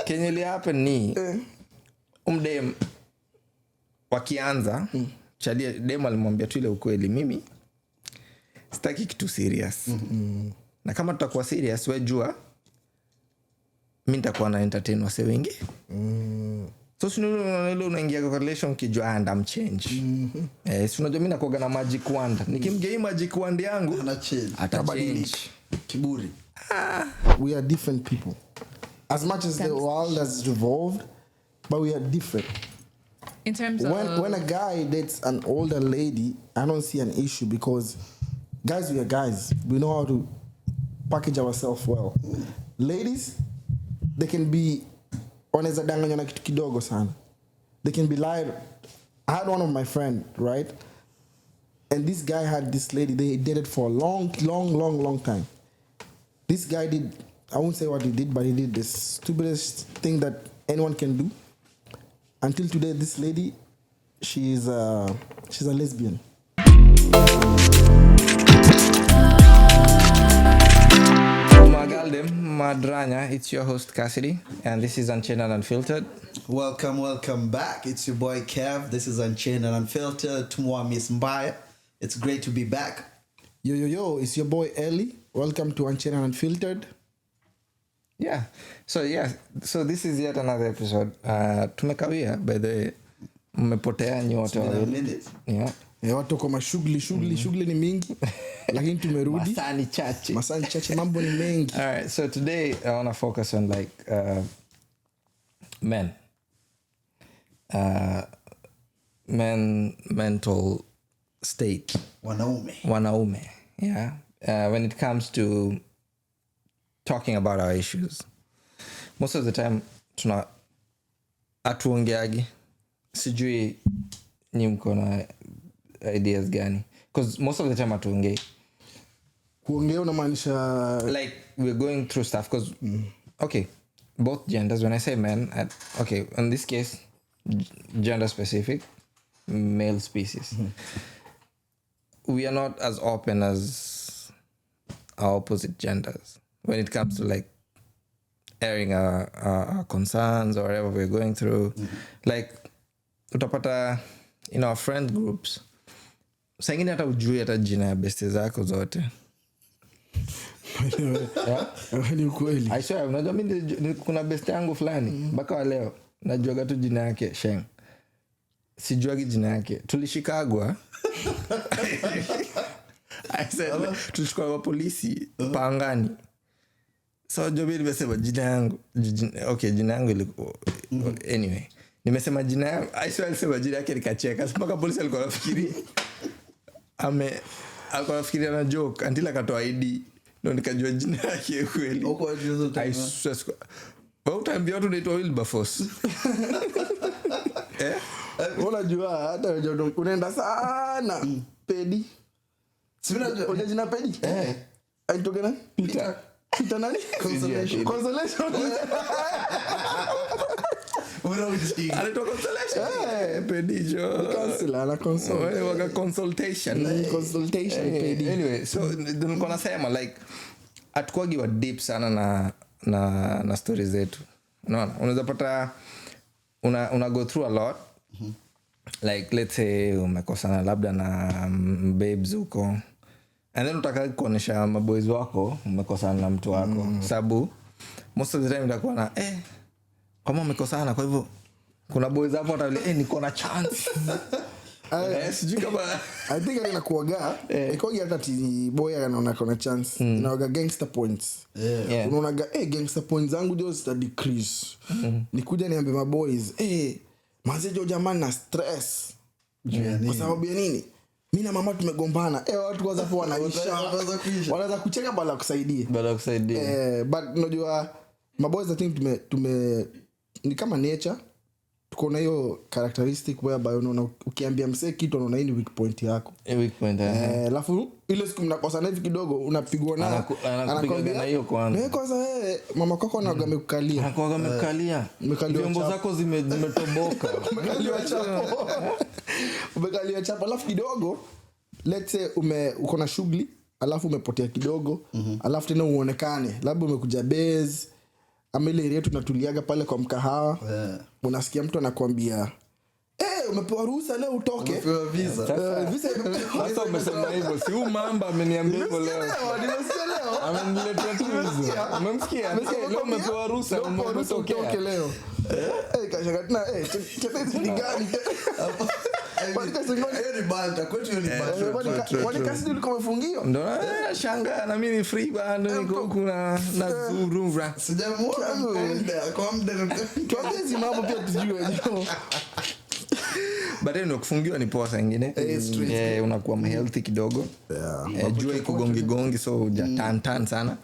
Kenye li happen ni umdem wakianza chalia dem alimwambia tu ile ukweli, mimi sitaki kitu serious. Na kama tutakuwa serious wewe jua mimi nitakuwa na entertain wase wengi. So sio unaingia kwa relation kijua and I'm change. Sio unajua mimi nakuaga na magic wand. Nikimgei magic wand yangu atabadilika. Kiburi. We are different people. As much as the world has revolved, but we are different. In terms of when a guy dates an older lady, I don't see an issue because guys, we are guys. We know how to package ourselves well. Ladies, they can be wanaweza danganya na kitu kidogo sana. They can be lied. I had one of my friend, right? And this guy had this lady. They dated for a long time. This guy did, I won't say what he did, but he did the stupidest thing that anyone can do. Until today, this lady, she's a lesbian. Madranya, it's your host Cassidy, and this is Unchained and Unfiltered. Welcome back. It's your boy Kev. This is Unchained and Unfiltered. Tumwa Miss Mbaya. It's great to be back. Yo, it's your boy Ellie. Welcome to Unchained and Unfiltered. So this is yet another episode. Tumekawia by the mmepotea nyote wawili. Watu kwa mashughuli ni mingi lakini tumerudi. Masani chache mambo ni mengi. All right, so today I want to focus on like men. Men mental state. Wanaume. Yeah. When it comes to talking about our issues, most of the time tuna atuongeagi, sijui ni mko na ideas gani, because most of the time atuongei. Kuongea unamaanisha like we're going through stuff because okay, both genders, when I say men, okay, in this case gender specific, male species, we are not as open as our opposite genders when it comes to like airing our concerns or whatever we're going through. Like utapata in our friend groups, sangine hata ujui hata jina ya beste zako zote. Ni ukweli. I swear, unajua mimi kuna beste yangu fulani mpaka wa leo najua tu jina yake Sheng. Sijuagi jina yake. Tulishikagwa. I said tulishikwa kwa polisi Pangani. So jobi nimesema jina yangu. Okay, jina yangu ilikuwa anyway. Nimesema jina yangu. I swear alisema jina yake nikacheka. Mpaka polisi alikuwa anafikiri alikuwa anafikiria na joke until akatoa ID. Ndio nikajua jina yake kweli. I swear. Utaambia watu naitwa Wilberforce. Unajua hata unaenda sana pedi. Sina jina pedi. Aitoka nani? Peter nani? Consolation. Alitoka Consolation. Pedi jo. Counselor, console. Waka consultation pedi. Anyway, so ndio nasema like atukwagi wa deep sana na stories zetu. Unaona? Unaweza pata una go through a lot. Like let's say umekosana labda na babes huko, and then utaka kuonesha maboys wako umekosana na mtu wako, sababu most of the time itakuwa na kama umekosana, kwa hivyo kuna boys hapo hata niko na chance. Sijui kama I think inakuaga ikogi hata boy anaona kuna chance inawaga gangster points. Unaonaga gangster points zangu ndio zita decrease. Nikuja niambie maboys mazejo jamani na stress. Kwa sababu ya nini? Mimi na mama tumegombana. Watu kwanza hapo wanaanza kucheka bala kusaidia. But unajua maboys I think tume ni kama nature. Tuko na hiyo characteristic whereby unaona ukiambia msee kitu unaona hii ni weak point yako. Weak point. Alafu ile siku mnakosana hivi kidogo unapigwa na anakupiga na hiyo kwanza. Kwanza mama kwako anaga amekukalia. Anakuwa amekukalia. Vyombo zako zimetoboka. Umekalia chapa. Alafu kidogo let's say uko na shughuli, alafu umepotea kidogo, alafu tena uonekane. Labda umekuja base amele yetu natuliaga pale kwa mkahawa. Unasikia mtu anakuambia umepewa ruhusa leo utoke. Umepewa visa. Sasa umesema hivyo. Si mamba ameniambia hivyo leo. Nimesikia leo. Ameniletea tu hizo. Umemsikia? Leo umepewa ruhusa utoke leo. Kashakatina tete ni gani? Walika singoni ni banta kwetu ni banta. Walika sisi ulikuwa umefungio. Ndio shanga na mimi ni free bando niko kuna na zurura. Sijamuona kwa muda. Tuambie mambo pia tujue. But anyway, kufungiwa ni poa saa ingine. Unakuwa healthy kidogo. Jua iko gongi so uja tan sana.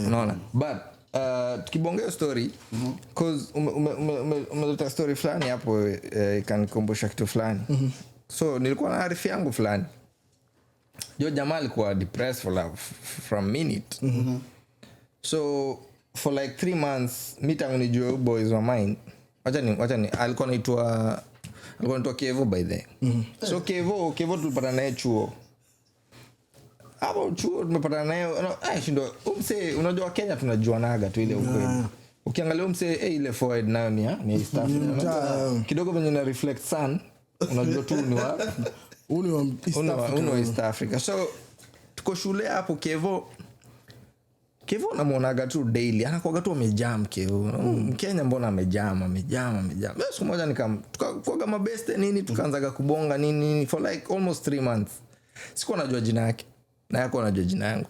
Unaona? But tukibongea story cause umeleta story fulani hapo ikanikumbusha kitu fulani. So nilikuwa na arifu yangu fulani. Jamaa alikuwa depressed from minute. So for like 3 months tangu nijue boys wa mine. Wacha ni alikuwa anaitwa Kevo by the. So Kevo tulipata naye chuo. Hapo chuo tumepata naye shindo unajua Kenya tunajuanaga tu ile ukweli. Ukiangalia ile forward nayo ni East Africa. Kidogo venye na reflect sun unajua tu ni wa East Africa. So tuko shule hapo Kevo namuonaga tu daily. Anakuwaga tu amejam Kevo. Mkenya mbona amejam. Siku moja tukakuwaga mabeste nini tukaanzaga kubonga nini for like almost 3 months. Sikuwa najua jina yake. Na yako anajua jina yangu.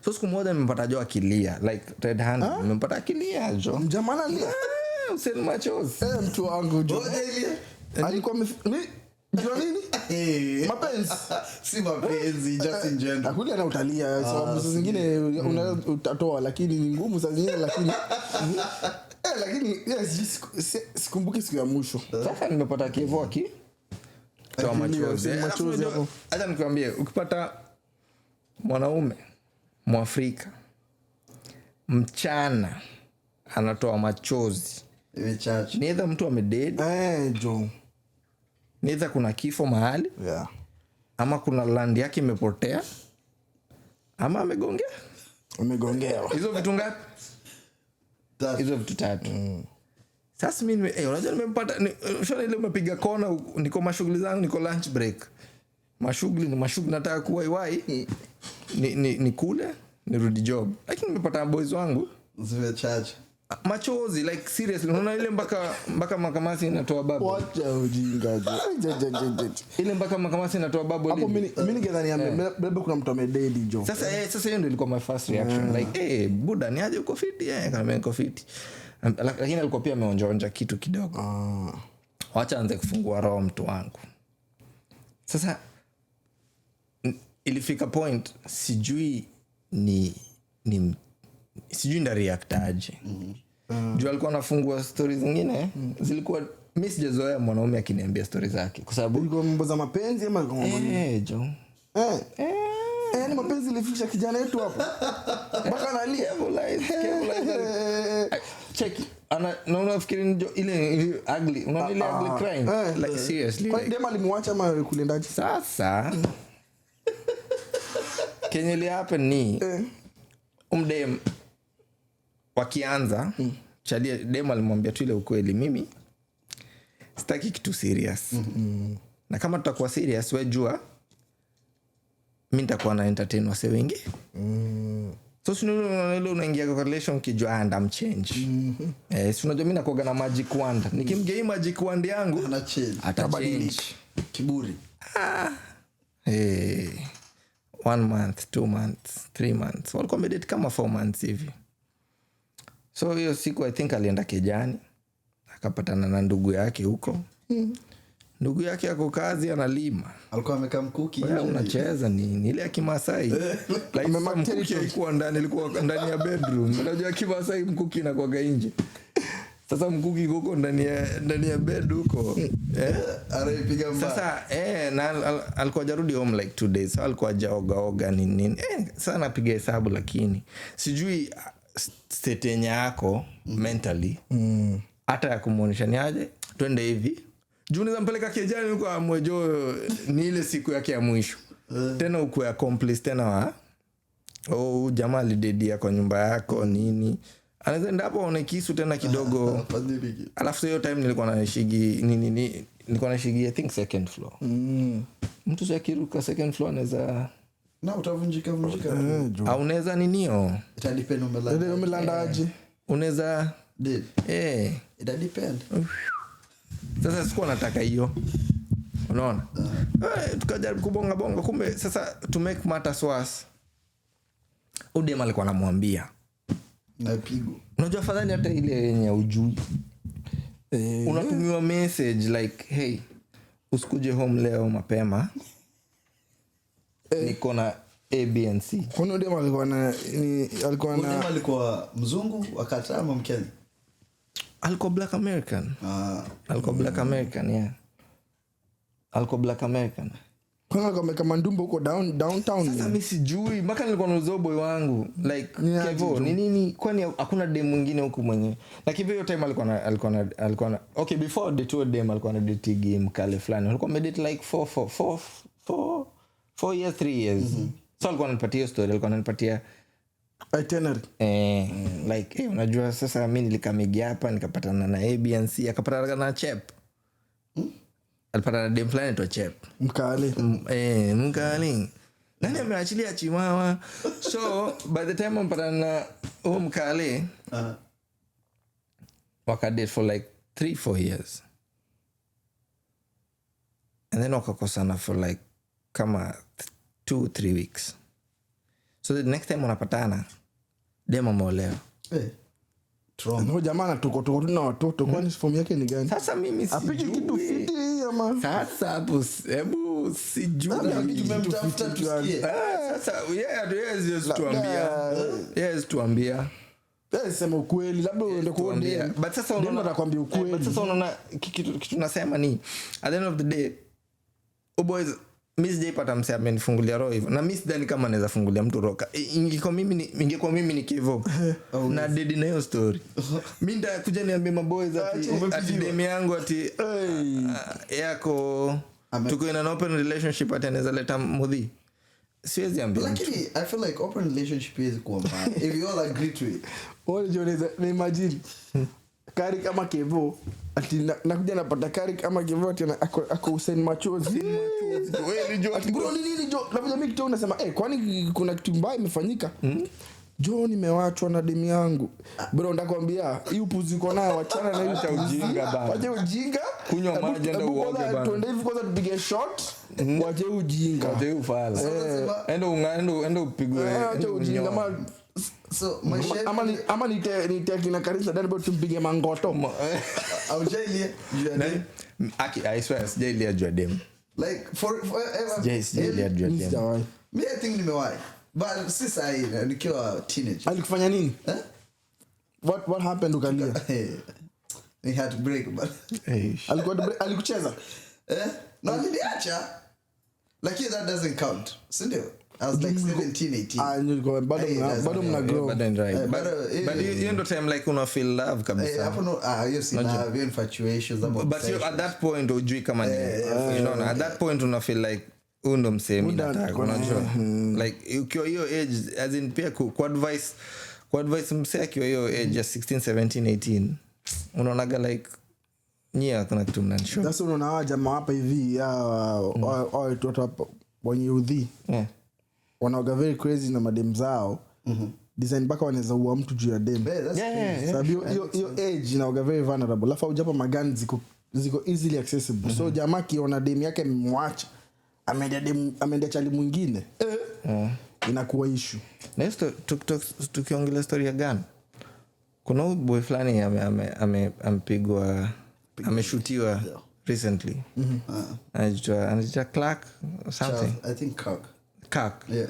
So siku moja nimepata jo akilia like red hand nimepata akilia jo. Mjamana alia. Useni machozi. Mtu wangu jo. Alikuwa jua nini? Mapenzi. Si mapenzi just in general. Akuli ana utalia sababu saa zingine utatoa lakini ni ngumu saa zingine lakini sikumbuki siku ya mwisho. Sasa nimepata Kevo aki toa machozi hapo. Acha nikwambie ukipata mwanaume Mwafrika mchana anatoa machozi imechacha. Ni either mtu amedead jo. Ni either kuna kifo mahali. Ama kuna land yake imepotea. Ama amegongewa. Hizo vitu ngapi? Hizo vitu 3. Sasa mimi unajua nimempata shona ile umepiga kona niko mashughuli zangu niko lunch break. Mashughuli nataka kuwai ni kule nirudi job. Lakini nimepata boys wangu zimechacha. Machozi like seriously unaona ile mpaka makamasi inatoa babo. Wacha ujinga jo. Ile mpaka makamasi inatoa babo. Hapo mimi ningedhani bebe kuna mtu amededi jo. Sasa hiyo ndio ilikuwa my first reaction like buda ni aje uko fit kama niko fit. Lakini alikuwa pia ameonja kitu kidogo. Wacha anze kufungua roho mtu wangu. Sasa ilifika point sijui nda react aje. Juu alikuwa anafungua stories zingine zilikuwa mimi sijazoea mwanaume akiniambia stories zake kwa sababu ilikuwa mambo za mapenzi ama jo. Ni mapenzi ilifikisha kijana wetu hapo. Mpaka analia check unafikiri ndio ile ugly unaona ile ugly crying like seriously kwa dema alimwacha ama kulendaje sasa Kenya happen ni umdem wakianza chalia dema alimwambia tu ile ukweli mimi sitaki kitu serious na kama tutakuwa serious wewe jua mimi nitakuwa na entertain wase wengi so sio unaingia kwa relation kijua and I'm change sio unajua mimi nakoga na magic wand nikimgei magic wand yangu ana change atabadilika kiburi 1 month 2 months 3 months walikuwa medate kama 4 months hivi. So hiyo siku I think alienda Kejani akapatana na ndugu yake huko. Ndugu yake yako kazi analima. Alikuwa amekaa mkuki nje. Unacheza ni ile ya Kimasai. Like mkuki ilikuwa ndani ya bedroom. Unajua Kimasai mkuki inakuwa nje. Sasa mkuki huko ndani ya bed huko. Anaipiga mbaya. Sasa na alikuwa jarudi home like 2 days. So alikuwa jaoga nini. Sasa anapiga hesabu lakini sijui state yako mentally. Hata ya kumuonesha ni aje twende hivi. Juni zampeleka Kejani huko amwejo ni ile siku yake ya mwisho. Tena uko accomplice tena wa jamaa alidedia kwa nyumba yako nini. anaweza enda hapo aone kisu tena kidogo. Alafu hiyo time nilikuwa naishigi nilikuwa naishigi I think second floor. Mtu sio kiruka second floor anaweza na utavunjika. Au unaweza ninio? Itadepend umelandaje. Unaweza it depend. Sasa sikuwa nataka hiyo. Unaona? Tukajaribu kubonga kumbe sasa to make matters worse. Udem alikuwa anamwambia napigo. Unajua afadhali hata ile yenye ujui. Unatumiwa message like hey, usikuje home leo mapema. Niko na A, B and C. Kuna udem alikuwa mzungu wakati ama Mkenya? Alikuwa Black American. Alikuwa Black American, yeah. Alikuwa Black American. Kuna kama ndumbo huko downtown. Sasa mimi sijui, mpaka nilikuwa nauzo boy wangu like Kevo, nini kwani hakuna dem mwingine huko mwenye. Like hiyo time alikuwa na okay before the tour dem alikuwa na date game kale fulani. Alikuwa medate like 4 years 3 years. So alikuwa ananipatia story, alikuwa ananipatia itinerary. Like unajua sasa mimi nilikamega hapa nikapatana na A, B and C, akapatana na Chep. Alipata na dem fulani tu Chep. Mkali. Mkali. Nani ameachilia chimawa? So by the time mpatana na Mkali, wakadate for like 3-4 years. And then wakakosana for like kama 2-3 weeks. So the next time wanapatana, dem ameolewa. No jamaa tuko na watoto kwani form yake ni gani? Sasa mimi sijui. Apige kitu fiti ama. Sasa hapo hebu sijui tumemtafuta tusikie. Sasa yes tuambia. Sema ukweli labda uende kuambia. But sasa unaona nakwambia ukweli. But sasa unaona kitu nasema ni at the end of the day boys Miss J pata mse amenifungulia roho hivyo. Na Miss Dani kama anaweza fungulia mtu roka. Ingekuwa mimi ni Kevo. Na dedi na hiyo story. Mimi nitakuja niambie maboys ati demi yangu ati yako tuko in an open relationship ati anaweza leta mudhi. Siwezi ambia. Lakini I feel like open relationship is kuwa mbaya. If you all agree to it. Wale joneza imagine Kari kama Kevo ati nakuja napata Kari kama Kevo ati ako Hussein machozi. Wewe ni John. Bro nini jo? Labda mimi kitu unasema kwani kuna kitu mbaya imefanyika? Jo nimewachwa na demi yangu. Bro ndakwambia hii upuzi uko nayo achana na hiyo cha ujinga baba. Wache ujinga. Kunywa maji ndio uoge bana. Tuende hivi kwanza tupige shot. Wache ujinga. Wache ufala. Endo upigwe. Wache ujinga ma so ama nite kina Karisa ndani bado tumpige mangoto. Au jailia. I swear jailia jua dem. Like for jailia jua dem. Me I think nimewahi. But since nikiwa teenager. Alikufanya nini? What happened ukalia? He had to break but alikucheza? No niliacha. Like that doesn't count. Sindio? I was like 17, 18. Bado mna grow. But you know time like una feel love kabisa. Hapo no you see love, infatuations about. But you at that point ujui kama ni you know at that point una feel like undo msemi nataka unajua like ukiwa hiyo age as in pia ku advice msee akiwa hiyo age ya 16 17 18 unaonaga like nyia kuna kitu mnanisho. Sasa unaona jamaa hapa hivi watu hapa wenye udhi wanaoga very crazy na madem zao design mpaka wanaweza ua mtu juu ya dem. Sababu hiyo age inaoga very vulnerable. Alafu hujapa magani ziko easily accessible. So jamaa kiona dem yake mmwacha ameenda chali mwingine inakuwa issue. Next tukiongelea story ya gun. Kuna boy fulani amepigwa ameshutiwa recently. Anaitwa Clark something. I think Clark. Yeah.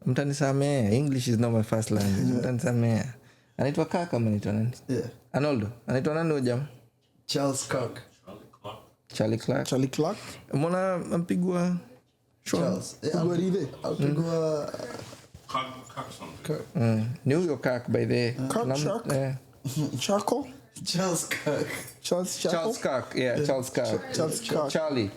Mtanisamea, English is not my first language. Mtanisamea. Anaitwa Clark ama anaitwa nani? Yeah. Arnoldo. Anaitwa nani huyo jamaa? Charlie Clark. Mbona ampigwa Charles. Apigwa New York Clark by the Charco. Charles Kirk. Charles Kirk, yeah, Charles Kirk. Charles Kirk. Charlie.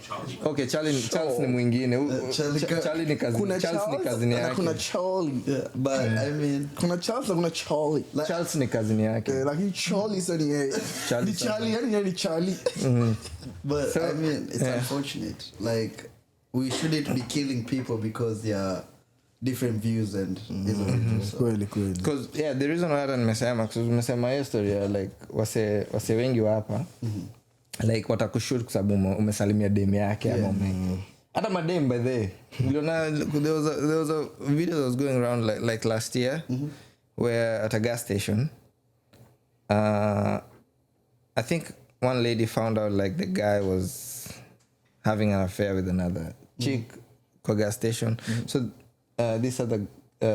Okay, Charles ni mwingine. Charlie ni kazi. Kuna Charles ni kazi yake. Kuna Charlie. Yeah, but I mean, kuna Charles na kuna Charlie. Charles ni kazi yake. Lakini Charlie sasa ni yeye. Ni Charlie, yani Charlie. But so, I mean, it's unfortunate. Like, we shouldn't be killing people because they are different views and kweli. Because the reason why nimesema hiyo story like wase wengi wa hapa like watakushoot kwa sababu umesalimia dem yake ama hata madem by the there was a video that was going around like last year where at a gas station I think one lady found out like the guy was having an affair with another chick kwa gas station so these are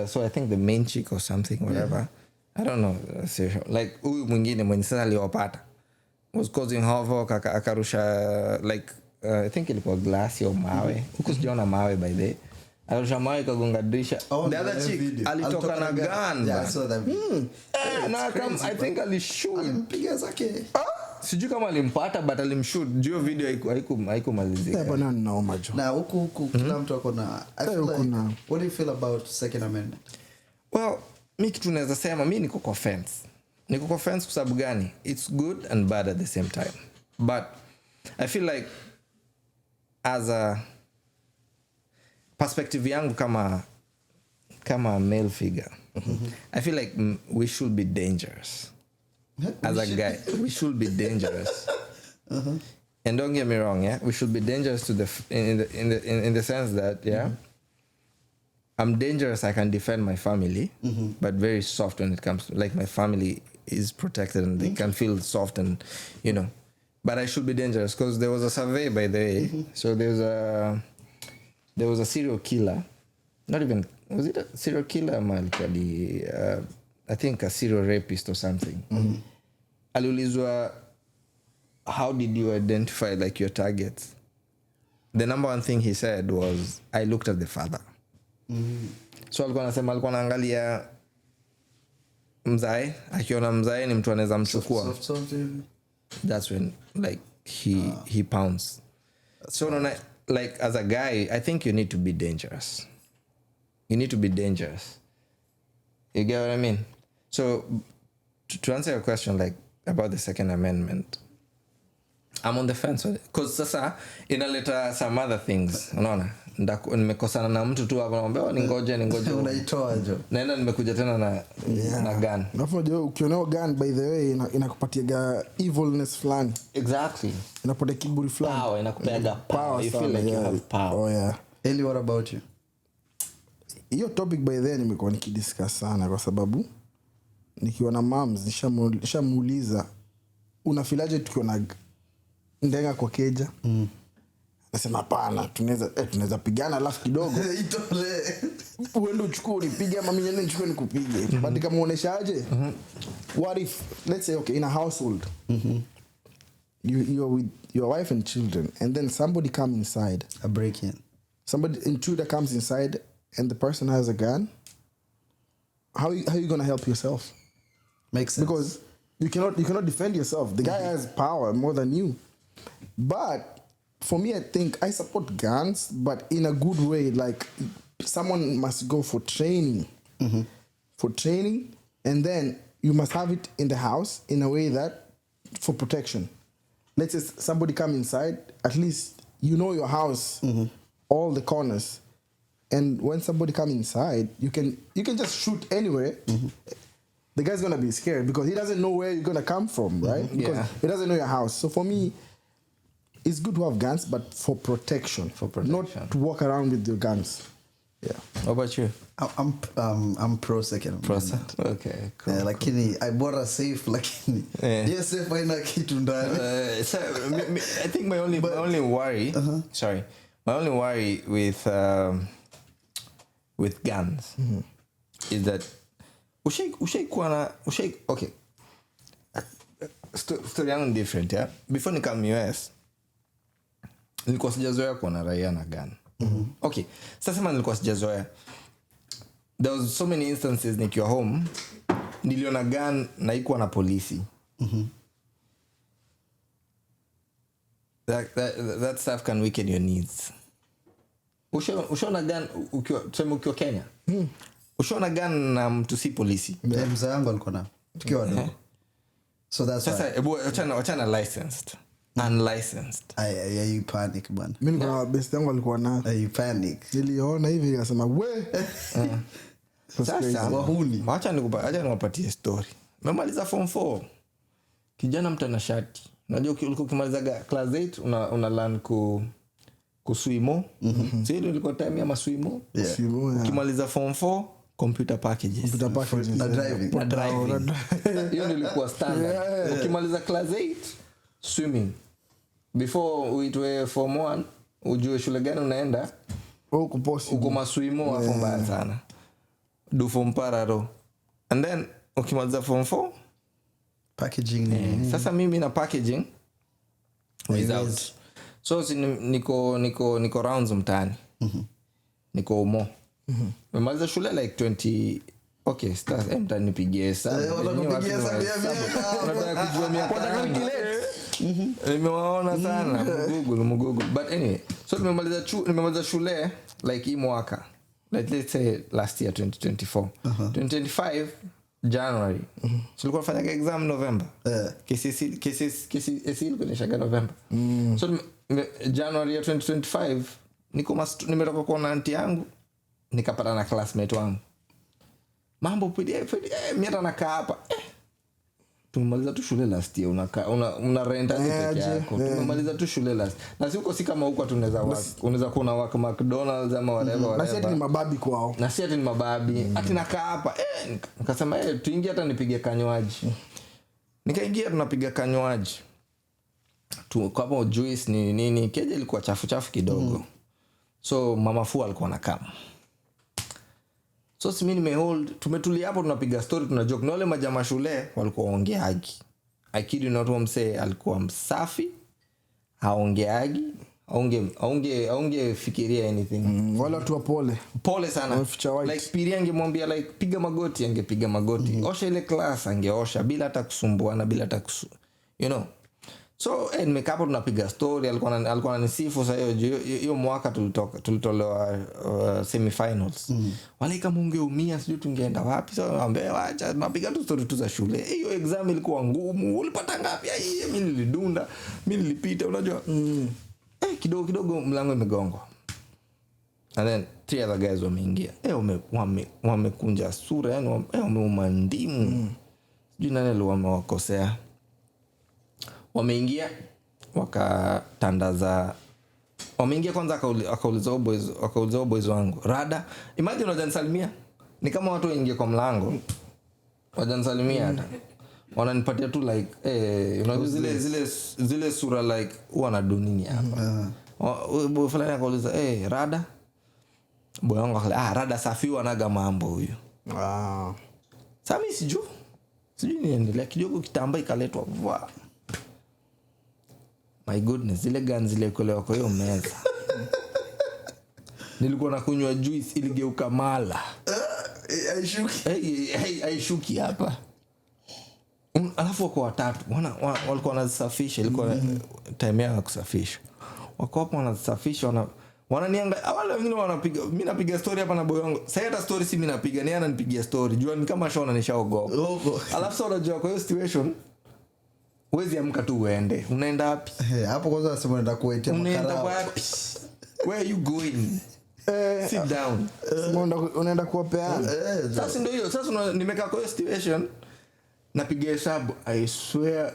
so I think the main chick or something whatever I don't know like huyu mwingine mwenye sasa aliwapata was causing havoc akarusha like I think ilikuwa glass au mawe huko sijaona mawe by the akarusha mawe kagonga dirisha the other chick alitoka na gun yeah, I saw that video. I think alishoot alimpiga zake sijui kama alimpata but alimshoot juu video haikumalizika bana naoma jo na huku kila mtu ako na what do you feel about second amendment? Well mimi kitu naweza sema mimi niko kwa fence kwa sababu gani it's good and bad at the same time but I feel like as a perspective yangu kama male figure I feel like we should be dangerous as a guy we should be dangerous and don't get me wrong we should be dangerous to in the sense that I'm dangerous I can defend my family but very soft when it comes to like my family is protected and they can feel soft and but I should be dangerous because there was a survey by the way so there was a serial killer not even was it a serial killer I think a serial rapist or something aliulizwa how did you identify like your targets the number one thing he said was I looked at the father so alikuwa anaangalia mzae akiona mzae ni mtu anaweza mchukua that's when like he pounds so like as a guy I think you need to be dangerous you get what I mean so to answer your question like about the second amendment I'm on the fence because sasa inaleta some other things unaona nimekosana na mtu tu hapo naomba ningoje unaitoa jo naenda nimekuja tena na gun unajua ukiona gun by the way inakupatia evilness fulani exactly inapotea kiburi fulani power inakupea power you feel like you have power oh yeah Eli what about you hiyo topic by the way nimekuwa nikidiscuss sana kwa sababu nikiwa na moms nishamuuliza unafilaje tukiona ndenga kwa keja nasema hapana tunaweza pigana alafu kidogo itole uende uchukue unipige ama mimi niende nichukue nikupige but kama uoneshaje what if let's say okay in a household you're with your wife and children and then somebody come inside a break in somebody intruder comes inside and the person has a gun how you going to help yourself makes sense because you cannot defend yourself the guy has power more than you but for me I think I support guns but in a good way like someone must go for training and then you must have it in the house in a way that for protection let's say somebody come inside at least you know your house all the corners and when somebody come inside you can just shoot anywhere the guy's gonna be scared because he doesn't know where you're gonna come from right because he doesn't know your house so for me it's good to have guns but for protection not to walk around with your guns how about you I'm pro second amendment. Okay cool lakini I bought a safe lakini yes safe haina kitu ndani so I think my only worry my only worry with guns is that okay story yangu different before nikam US nilikuwa sijazoea kuona raia na gun okay sasa sema nilikuwa sijazoea there was so many instances nikiwa home niliona gun na ikuwa na polisi that stuff can weaken your needs. Ushaona gun ukiwa Kenya? Ushaona gun na mtu si polisi? Mzee wangu alikuwa na tukiwa wadogo. So that's sasa wachana licensed, unlicensed. You panic bana. Mimi niko best yangu alikuwa na. You panic. Niliona hivi nikasema we. Sasa wahuni. Acha nikupatie story. Nimemaliza form 4. Kijana mtanashati. Unajua ukimaliza class 8 una learn kuswimo. Sio nilikuwa time ya maswimo. Ukimaliza form 4 computer packages na driving. Hiyo nilikuwa standard. Ukimaliza class 8 swimming. Before uitwe form 1 ujue shule gani unaenda. Uko maswimo hapo mbaya sana. Do form pararo. And then ukimaliza form 4 packaging. Sasa mimi na packaging without. So niko rounds mtaani. Niko umo. Nimemaliza shule like 20. Okay, stars mtaani nipigie sana. Nataka kujua miaka calculate. Nimewaona sana Google. But anyway, so nimemaliza shule like hii mwaka. Like let's say last year 2024. 2025 January. Tulikuwa tunafanya exam November. KCSE ilikuwa November. So January ya 2025 nimetoka kwa auntie yangu nikapata na classmate wangu. Mambo PDF mimi hata nakaa hapa. Tumemaliza tu shule last year una rent peke yako. Tumemaliza tu shule last. Na siko si kama huko unaweza kuona work McDonald's ama whatever. Na sisi ni mababi kwao. Na sisi ni mababi. Ati nakaa hapa. Nikasema tuingie hata nipige kanywaji. Nikaingia tunapiga kanywaji. Tu kama juice ni nini keje ilikuwa chafu kidogo. So mama fu alikuwa anakaa. So mimi nimehold tumetulia hapo tunapiga story tunajoke na wale majamaa shule walikuwa waongeaji. I kid you not mse alikuwa msafi haongeaji aunge fikiria anything. Wala tu pole sana. Like Piri angemwambia like piga magoti angepiga magoti. Osha ile class angeosha bila hata kusumbuana bila hata you know. So nimekapo tunapiga story alikuwa ananisifu sasa hiyo mwaka tulitolewa semifinals. Wale kama ungeumia sijui tungeenda wapi. So naambia acha tunapiga tu story tu za shule. Hiyo exam ilikuwa ngumu. Ulipata ngapi? Mimi nilidunda. Mimi nilipita unajua. Kidogo mlango imegongwa. And then 3 other guys wameingia. Wamekunja sura yani wameumandimbu. Sijui nani leo wamewakosea. Wameingia wakatandaza. Wameingia kwanza akauliza boys wangu. Rada, imagine wajanisalimia. Ni kama watu waingie kwa mlango. Wajanisalimia hata. Wananipatia tu like unajua zile sura like wana nini hapa. Boy fulani akauliza rada. Boy wangu akala rada safi wanaga mambo huyo. Sasa mimi sijui niendelea kidogo kitamba ikaletwa vwa. My goodness, zile guns zile kulewa kwa hiyo meza. Nilikuwa nakunywa juice iligeuka mala. Aishuki hapa. Alafu wako watatu. Walikuwa wanasafisha, ilikuwa time yao kusafisha. Wako hapo wanasafisha, wananiangalia. Wale wengine wanapiga, mimi napiga story hapa na boy wangu. Sasa hata story si mimi napiga, ni ananipigia story. Jua ni kama shona nishaogopa. Alafu sasa unajua kwa hiyo situation wezi amka tu uende. Unaenda wapi? Hapo kwanza nasema unaenda kuwaitia makarao. Unaenda wapi? Where are you going? Sit down. Unaenda kuopea. Sasa ndio hiyo. Sasa nimekaa kwa hiyo situation napiga hesabu. I swear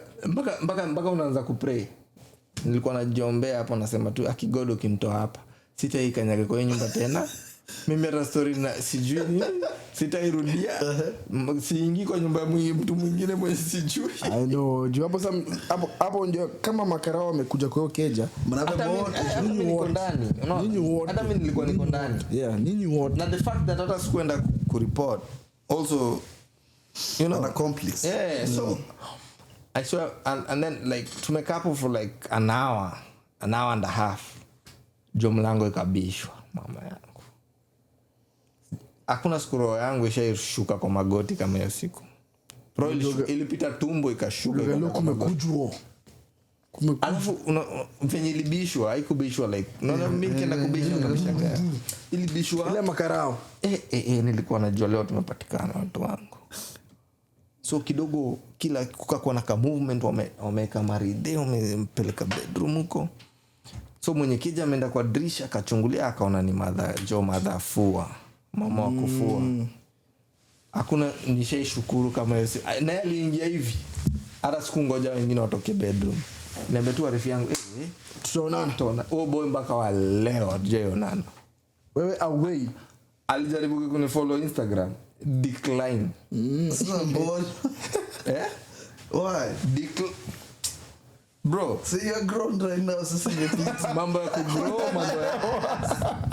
mpaka unaanza kupray. Nilikuwa najiombea hapo nasema tu akigodo kimtoa hapa. Sitaikanyaga kwa nyumba tena. Mimi hata story na sijui sitairudia. Siingi kwa nyumba ya mtu mwingine mwenye sijui. I know. Juu hapo ndio kama makarao wamekuja kwa hiyo keja. Ninyi wote ndani. Hata mimi nilikuwa niko ndani. Yeah, ninyi wote. Na the fact that hata sikuenda kureport also you know an accomplice. Yeah, so I swear and then like tumekaa hapo for like an hour and a half. Mlango ikabishwa mama yangu. Hakuna skuro yangu ishaishuka kwa magoti kama hiyo siku. Ilipita tumbo ikashuka kwa magoti. alafu venye ilibishwa haikubishwa like unaona mimi kienda kubishwa kabisa ilibishwa ile makarao nilikuwa najua leo tumepatikana watu wangu so kidogo kila kukakuwa na ka movement wameka maride wamempeleka bedroom huko so mwenye kija ameenda kwa dirisha akachungulia akaona ni mother fua mama wa kufua hakuna nishaishukuru kama yeye naye aliingia hivi hata siku ngoja wengine watoke bedroom niambia tu arifu yangu tutaona boy mpaka wa leo hatujaonana wewe away alijaribu kunifollow Instagram decline so boy why bro so you're grown right now so mambo ya kugrow mambo ya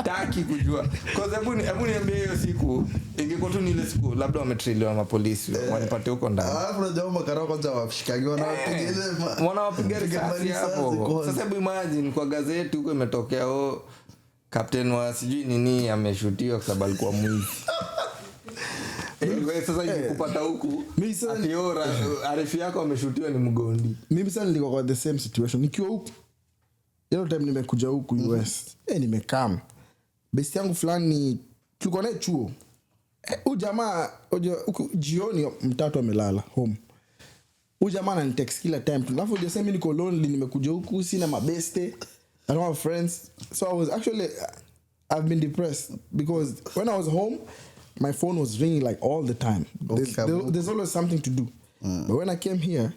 taki kujua cause hebu niambie hiyo siku ingekuwa tu ni ile siku labda wametriliwa na polisi wanipate huko ndani unajua makarao kwanza washikagi wanawapiga risasi hapo sasa hebu imagine kwa gazeti huko imetokea captain wa sijui nini ameshutiwa kwa sababu alikuwa mwizi sasa hivi kupata huku atiora arifu yako ameshutiwa ni mgondi mimi sasa nilikuwa kwa the same situation nikiwa huku ile time nimekuja huku US nimekam best yangu fulani tulikuwa naye chuo jamaa jioni mtatu amelala home jamaa ananitext kila time tunafu just mimi niko lonely nimekuja huku sina mabeste I don't have friends so I was actually I've been depressed because when I was home my phone was ringing like all the time. There's always something to do. But when I came here,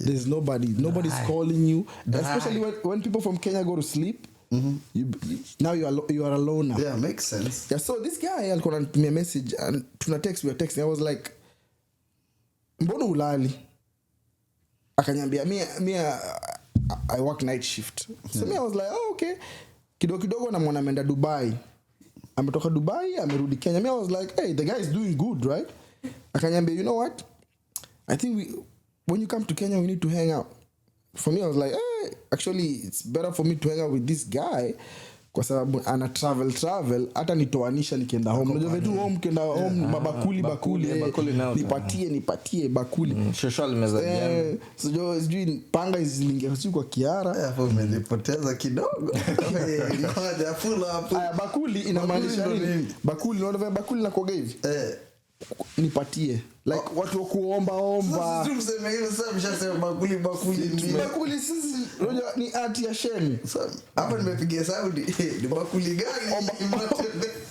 there's nobody's calling you. Especially when people from Kenya go to sleep, now you are alone now. Yeah, makes sense. Yeah, so this guy alikuwa ananitumia message and we were texting. I was like, mbona ulali? Akaniambia I work night shift. So me I was like, oh okay. Kidogo na mwana ameenda Dubai. Ametoka Dubai amerudi Kenya. I was like, hey, the guy is doing good, right? Akaniambia, you know what? I think when you come to Kenya we need to hang out. For me I was like, hey, actually it's better for me to hang out with this guy kwa sababu ana travel hata nitoanisha nikienda home. Unajua vitu home kienda home mabakuli nipatie bakuli. Social meza jam. Sijui panga izilingia kwa kiara. Hapo umenipoteza kidogo. Ngoja full up. Bakuli inamaanisha nini? Bakuli unaona bakuli na koga hivi. Nipatie like watu kuomba sisi tuseme hiyo sasa mshasema bakuli sisi unajua ni art ya sheni hapa nimepigia Saudi ni bakuli gani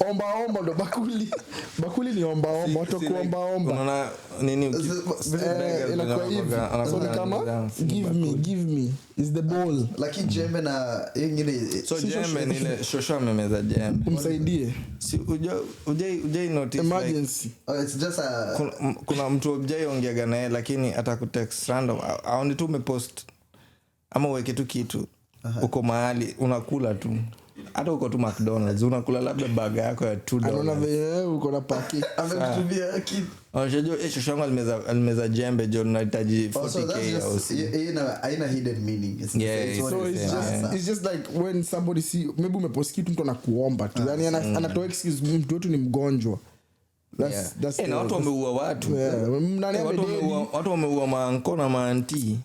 omba ndo bakuli ni omba watu kuomba unaona nini inakuwa hivi so ni kama give me is the ball lakini jembe na nyingine so jembe ni ile shosha memeza jembe umsaidie si ujai notice emergency it's just a kuna mtu ongea naye lakini atakutext random aone tu umepost ama uweke tu kitu uko mahali unakula tu hata uko tu McDonald's unakula labda burger yako ya $2 anaona wewe uko na package ametumia kitu unajua shoshangu alimeza jembe jo unahitaji 40k au si aina hidden meaning it's just like when somebody see maybe umepost kitu mtu anakuomba tu yani anatoa excuse mtu wetu ni mgonjwa that's na watu wameua watu watu wameua maanko na maanti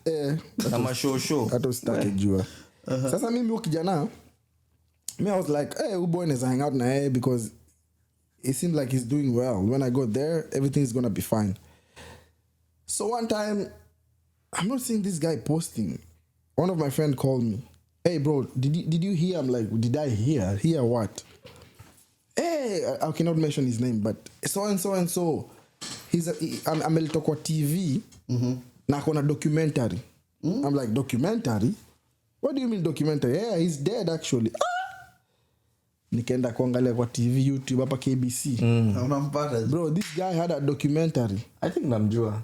na mashosho hata usitake jua sasa mimi kijana I was like hey boy is hang out na because it seems like he's doing well when I go there everything's going to be fine so one time I'm not seeing this guy posting one of my friend called me hey bro did you hear I'm like did I hear what hey I cannot mention his name but so and so he's amelitoka kwa TV na kuna documentary I'm like documentary what do you mean documentary yeah he's dead actually nikaenda kuangalia kwa TV YouTube hapa KBC unampata bro this guy had a documentary I think namjua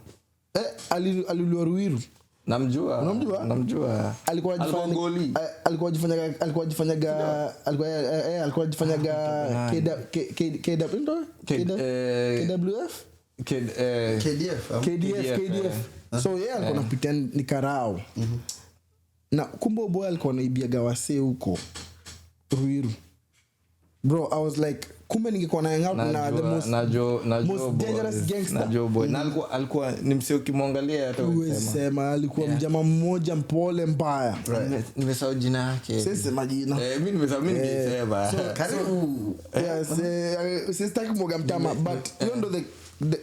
aliluwa Ruiru namjua alikuwa jifanyaga KDF so yeye alikuwa anapitia ni karao na kumbe boy alikuwa anaibiaga wasee huko Ruiru bro, I was like kumbe ningekuwa na hang out na the most dangerous gangster. Najua boy. Na alikuwa ni msio kimwangalia hata sema alikuwa mjama mmoja mpole mbaya. Nimesahau jina yake. Sasa majina. Mimi nimesahau mimi ningesema. Karibu. Yes, sitaki mwoga mtama but you know the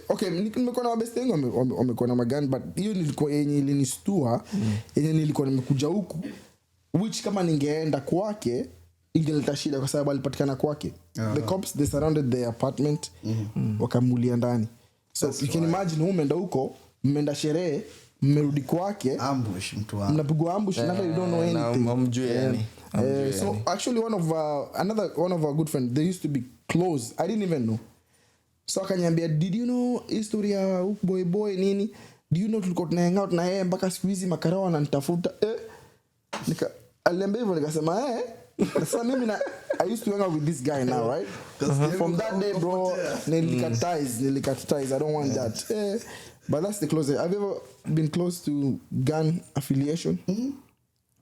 okay, nimekuwa na best thing wamekuwa na magani but hiyo nilikuwa yenye ilinistua yenye nilikuwa nimekuja huku which kama ningeenda kwake ingeleta shida kwa sababu alipatikana kwake. The cops they surrounded the apartment wakamulia ndani. So you can imagine umeenda huko, mmeenda sherehe, mmerudi kwake, ambush mtu wangu. Mnapigwa ambush na you don't know anything. So actually one of our good friends, they used to be close. I didn't even know. So akaniambia, did you know history ya boy nini? Do you know tulikuwa tuna hang out na yeye mpaka siku hizi makarao ananitafuta? Aliambia hivyo nikasema sasa mimi I used to hang out with this guy now, right? From that day bro, nilikatize. I don't want that. But that's the closest. Have you ever been close to gang affiliation?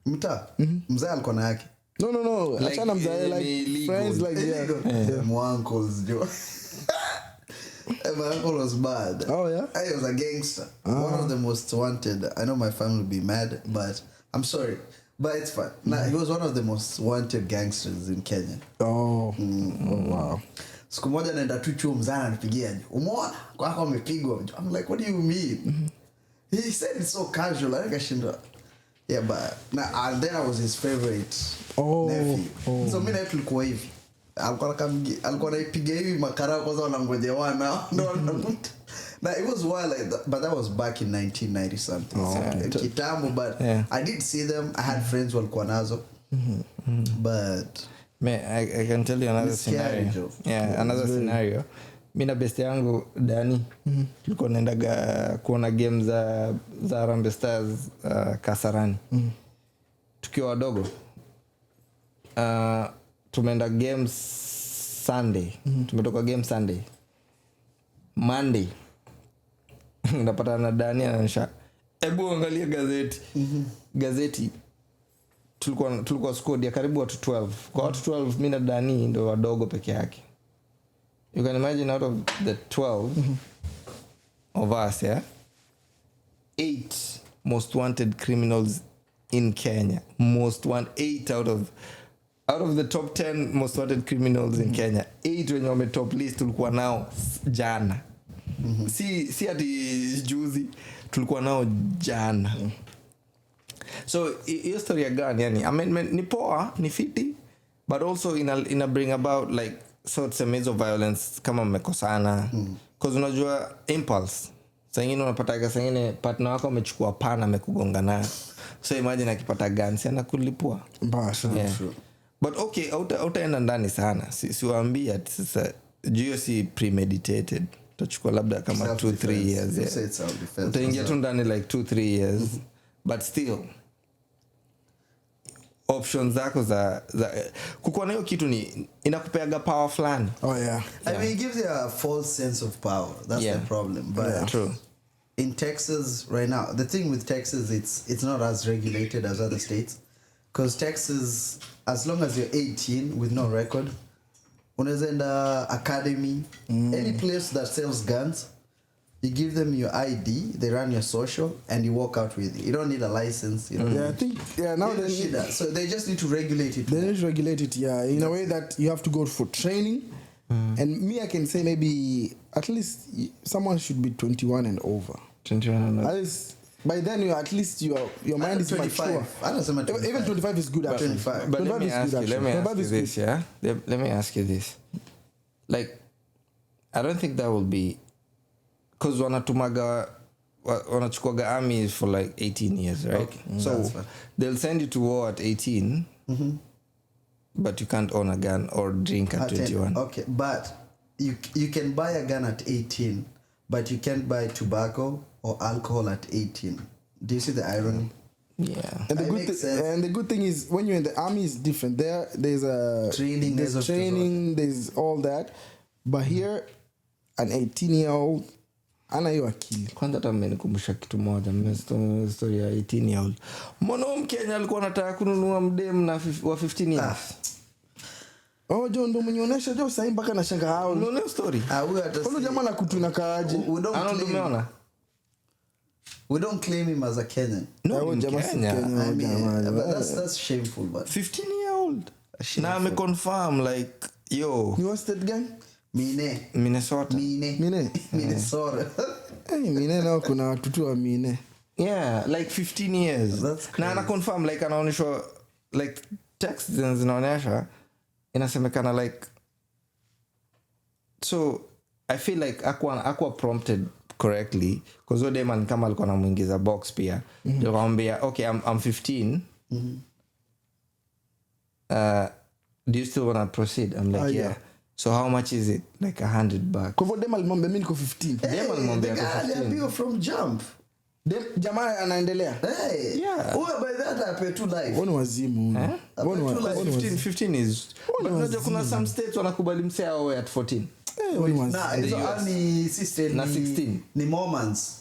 Mta? Mzee alikuwa na yake. No. Achana mzee like friends like yeah. My uncles, Joe. My uncle was bad. Oh yeah? He was a gangster. One of the most wanted. I know my family will be mad, but I'm sorry. But it's fine. Nah, he was one of the most wanted gangsters in Kenya. Oh wow. Siku moja naenda tu chuo mzana nipigia. Umeona? Kwako amepigwa. I'm like, what do you mean? He said it so casual. I think I shouldn't. Yeah, but and then I was his favorite nephew. So mimi na tulikuwa hivi. Alikuwa anaipiga hivi makara kwanza wanangoja wana. Now it was wild like that, but that was back in 1990 something. Kitambo, but I did see them. I had friends walikuwa nazo. But I can tell you another scenario. Another scenario. Mimi na best yangu Dani tulikuwa naendaga kuona games za Harambee Stars Kasarani. Tukiwa wadogo. Tumeenda games Sunday. Tumetoka game Sunday. Monday unapata na Dani ananisha hebu angalia gazeti. Gazeti tulikuwa squad ya karibu watu 12. Kwa watu 12 mimi na Dani ndio wadogo peke yake. You can imagine out of the 12 of us, 8 most wanted criminals in Kenya. 8 out of the top 10 most wanted criminals in Kenya. 8 wenye wame top list tulikuwa nao jana. Si ati juzi, tulikuwa nao jana. So hiyo story ya gun yani amendment ni poa, ni fiti, but also ina bring about like sorts of violence kama mmekosana. Cause unajua impulse. Sangine unapata sangine partner wako amechukua pana amekugonga nayo. So imagine akipata gun si anakulipua. Basi. But okay, utaenda ndani sana. Siwaambia sasa juu si premeditated. Utachukua labda kama 2-3 years. Utaingia tu ndani like 2-3 years. But still options zako za kukuwa na hiyo kitu ni inakupeaga power fulani. Oh yeah. I mean it gives you a false sense of power. That's the problem. But true. In Texas right now, the thing with Texas it's not as regulated as other states. Because Texas, as long as you're 18 with no record, unaweza enda academy, any place that sells guns, you give them your ID, they run your social, and you walk out with it. You don't need a license. You know? I think now they need that. So they just need to regulate it. They need to regulate it, in a way that you have to go for training. And me, I can say maybe at least someone should be 21 and over. 21 and over. At least by then you at least your mind is mature. Even 25 is good actually. 25. But let me ask you this. Like, I don't think that will be because wanachukuaga army for like 18 years, right? Okay. So they'll send you to war at 18, but you can't own a gun or drink at 21. Okay, but you can buy a gun at 18, but you can't buy tobacco or alcohol at 18. Do you see the irony? Yeah. And the good thing is when you're in the army is different. There's a training, there's all that. But here an 18-year-old ana hiyo akili. Kwanza hata mmenikumbusha kitu moja, story ya 18-year-old. Mbona Mkenya alikuwa anataka kununua mdem na wa 15 years? Oh, John ndo mnionyesha jo sasa mpaka nashangaa hao. Unaona story? Huyu hata Huyo jamaa nakutuna kaaje? We don't claim him as a Kenyan. No, jamaa si Kenya. I mean, but that's shameful, but 15-year-old. Now me confirm like yo. Ni wa state gang? Minnesota. Minnesota. Hey, Mine nao kuna watoto wa Mine. Yeah, like 15 years. That's crazy. Na ana confirm like anaonyesha like text zinaonyesha inasemekana like, so I feel like aqua prompted correctly because ode man kama alikuwa anamuingiza box pia nikamwambia okay I'm 15 do you still want to proceed? I'm like yeah. So how much is it? Like $100. Kwa hivyo dem alimwambia mimi niko 15. Dem alimwambia ako 15. From jump. Dem jamaa anaendelea. Hey. Yeah. Oh, by that I pay 2 life. Woni wazimu. Woni 15 is but unajua kuna some states wanakubali msee awe at 14. woni wazimu. Nah, hizo ni sister Na 16. Ni Mormons.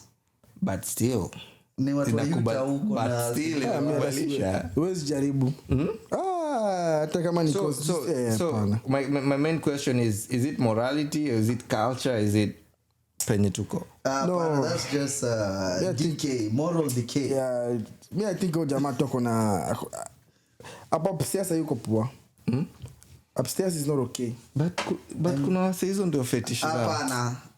But still Ni watu wa Utah huko but na still inakubalisha. Huwezi jaribu. Hata kama ni so my main question is it morality or is it culture, is it penye tuko? No. That's just decay, moral decay. Yeah, me I think jamaa toko na upstairs yuko poa. Upstairs is not okay. But kuna wase hizo ndio fetish zao.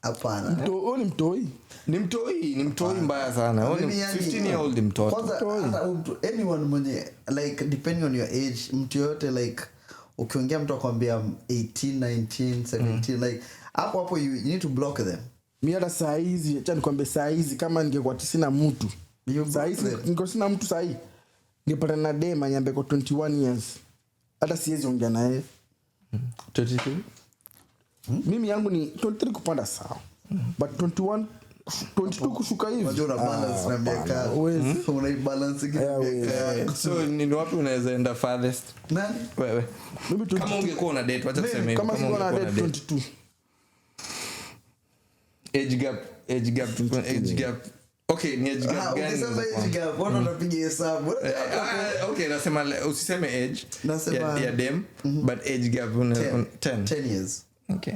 Hapana. Ni mtoi. Ni mtoi mbaya sana. 15-year-old mtoto. Kwanza anyone mwenye like depending on your age, mtu yote like ukiongea mtu akwambia 18, 19, 17 like hapo you need to block them. Mimi hata saa hizi acha nikwambie saa hizi kama ningekuwa sina mtu. Saa hizi ningekuwa sina mtu saa hii. Ningepata na dem anyambe kwa 21 years. Hata siwezi ongea naye. 23? Mimi yangu ni 23 kupanda sawa. But 22 kushuka hivi. Unajua una balance na miaka. Una balance kidogo. So ni wapi unaweza enda farthest? Nani? Wewe. Kama ungekuwa una date, wacha tuseme hivi. Kama ungekuwa na date 22. Age gap. Okay, ni age gap gani? Ukisema age gap, watu wanapiga hesabu. Okay, nasema usiseme age. Nasema ya dem, but age gap 10 years. Okay.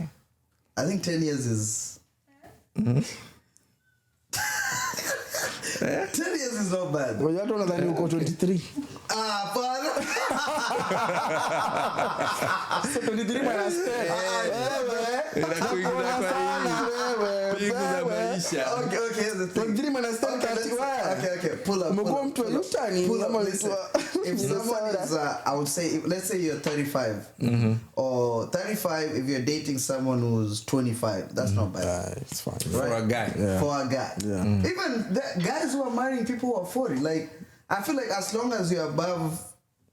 I think 10 years is 10 years is not bad. Wewe watu wanadhani uko 23. Bana. So 23 minus 10. Okay, here's the thing. 23 minus 10 Okay, pull up. Listen, if someone is, I would say, let's say you're 35, or 35 if you're dating someone who's 25, that's not bad. It's fine. For a guy. Yeah. For a guy. Yeah. Even guys who are marrying people who are 40, like, I feel like as long as you're above,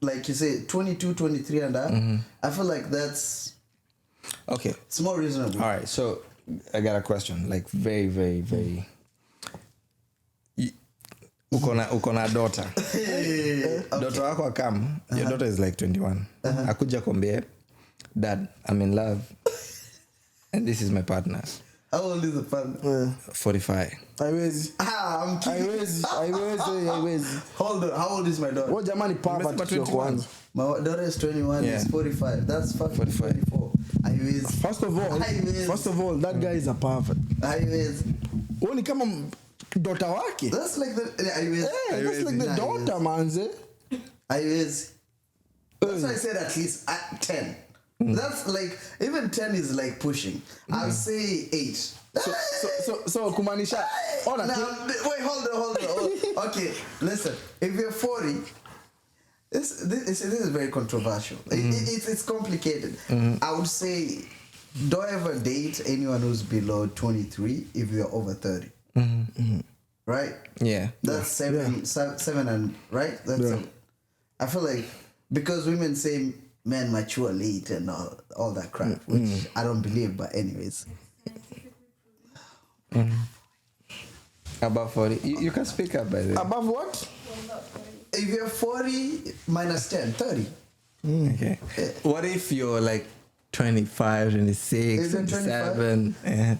like you say, 22, 23 and that, I feel like that's... Okay. It's more reasonable. All right, so I got a question, like very, very, very... Uko na daughter. Daughter wako akam. Your daughter is like 21. Akuja kwambie, Dad, I'm in love. And this is my partner. How old is the partner? 45. Haiwezi. I'm kidding. Haiwezi. Hold on. How old is my daughter? Wewe jamani papa tukio kwanza. My daughter is 21, Yeah. is 45. That's fucking 44. Haiwezi. First of all, that guy is a pervert. Haiwezi. Wewe ni kama daughter wake. That's like the haiwezi. That's like the daughter manze. Haiwezi. That's why I said at least at 10. That's like, even 10 is like pushing. I'll say 8. So kumaanisha ona Wait, hold on. Okay, listen. If you're 40, this is very controversial. It's complicated. I would say, don't ever date anyone who's below 23 if you're over 30. Right? Yeah. That's seven and right? That's I feel like because women say men mature late and all that crap, which I don't believe, but anyways. Above 40. You can speak up by the way. above what? If you're 40 minus 10, 30. Okay. What if you're like 25, 26, 27? Yeah.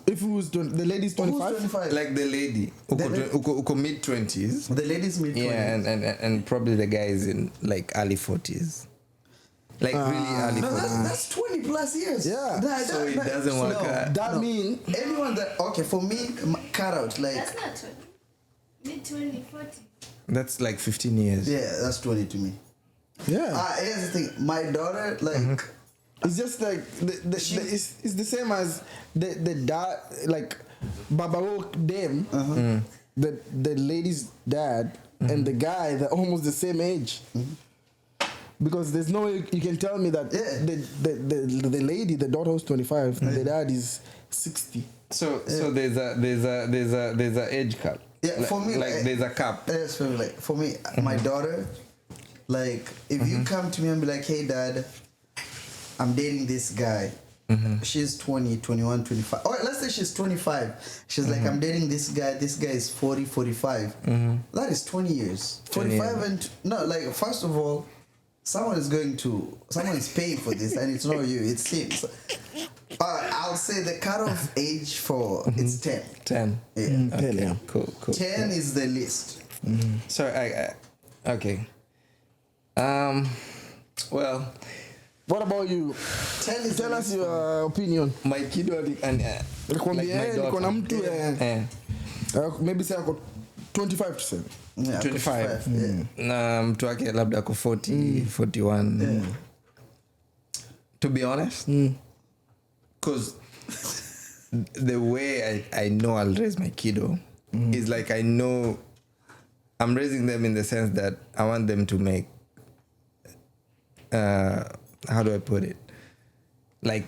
If who's the lady's 25? Who's 25? Like the lady uko mid 20s. The ladies mid 20s. Yeah, and probably the guy is in like early 40s. Like really early No, 40s. that's 20 plus years. Yeah. So it doesn't work out. That mean anyone that okay for me cut out like That's not 20. Mid 20, 40. That's like 15 years. yeah, that's 20 to me. yeah. Here's the thing, my daughter like It's just like it's the same as the dad, like Babao them, the lady's dad and the guy, they're almost the same age. Because there's no way you can tell me that the lady, the daughter who's 25, the dad is 60. So there's a age cap. Yeah, for me, like there's a cap. Yes, for me, like for me, my daughter, like if you come to me and be like, hey dad, I'm dating this guy. She's 20, 21, 25. Or let's say she's 25. She's like, I'm dating this guy. This guy is 40, 45. That is 20 years. 45 and no, like first of all, someone is paying for this, and it's not you, it's him. So, I'll say the cutoff age for it's 10. 10. Yeah. 10, yeah. Cool. 10 is the least. Sorry, okay. Well, What about you? 10 is Tell the us least. your opinion. my kid and Nakwambia niko na mtu maybe say ako 25 tuseme. Yeah, 25. Yeah. na mtu wake labda ako 40 41. To be honest, because the way I know I'll raise my kiddo is like I know I'm raising them in the sense that I want them to make how do I put it, like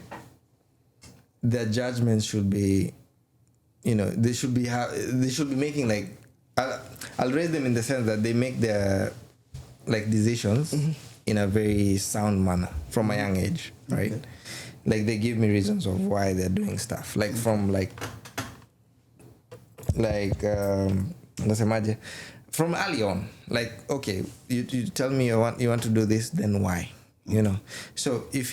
their judgments should be, they should be making like I'll raise them in the sense that they make their like decisions in a very sound manner from a young age, right? Like they give me reasons of why they're doing stuff, like from from early on, like okay, you tell me you want to do this, then why? So if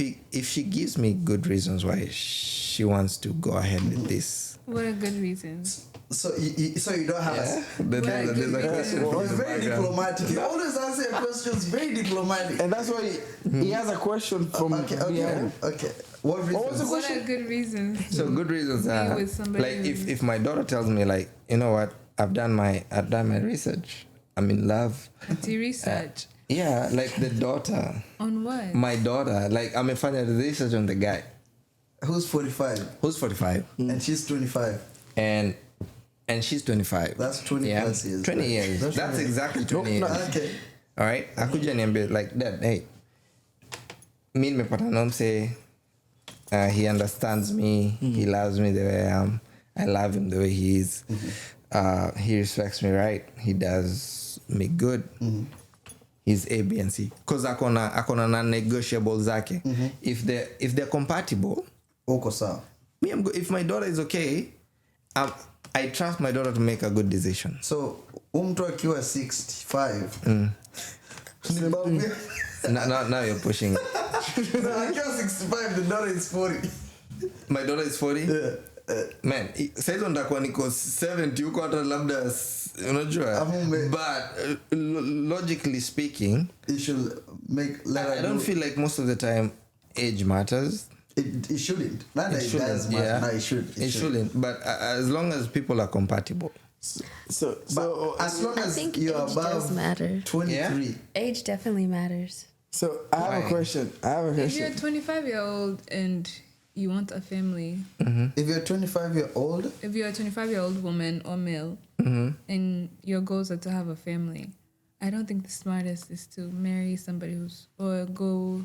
she gives me good reasons why she wants to go ahead with this, What are good reasons? So you don't have there's a question Well, from it's the very background. diplomatic. You always answer your questions very diplomatic. And that's why he has a question from behind. Okay. What reason? What was the What question? are good reasons? So good reasons Be are with somebody like who- if my daughter tells me like, you know what, I've done my research, I'm in love. Do you research? Yeah, like the daughter, On what? my daughter, like I'm a final research on the guy Who's 45 who's 45 and she's 25? and she's 25. That's 20 yeah, plus years. 20 years. That's That's right. exactly 20 years. Okay. All right, akuja niambie like that, hey, mi nimepata nomse, he understands me, he loves me the way I am, I love him the way he is, he respects me, right, he does me good, he's A, B, and C, because akona non-negotiable zake. If they're compatible, Uko sawa. me I'm good. If my daughter is okay, I trust my daughter to make a good decision. So mtu akiwa 65 Zimbabwe. Now you're pushing it. Akiwa 65 the daughter is 40. My daughter is 40. Man, saizo ndakuwa niko 70 huko hata labda unajua, but logically speaking, You should make I don't feel like most of the time age matters. it shouldn't. Not that it shouldn't, does matter. yeah. No, it should. It shouldn't, but as long as people are compatible. So But as long I as think you're age above does matter. 23. Age definitely matters. so I have Why? a question. If you're a 25-year-old and you want a family, If you're 25-year-old, if you're a 25-year-old woman or male, and your goals are to have a family, I don't think the smartest is to marry somebody or go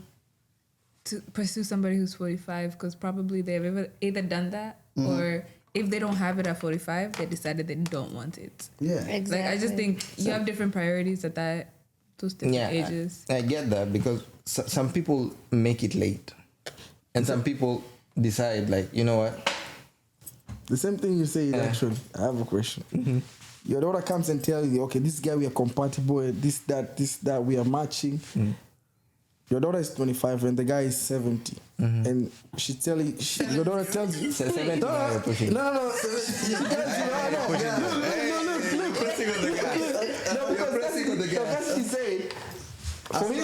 to pursue somebody who's 45, because probably they've either done that or if they don't have it at 45, they decided they don't want it. yeah. Exactly. Like I just think you have different priorities at those different ages. I get that because some people make it late, and some people decide like, you know what, The same thing you say is actually. I have a question. Your daughter comes and tells you, okay, this guy we are compatible, this that we are matching. Your daughter is 25 and the guy is 70, and she tell you, your daughter tells you, 70 now you're pushing. no. She said, For me,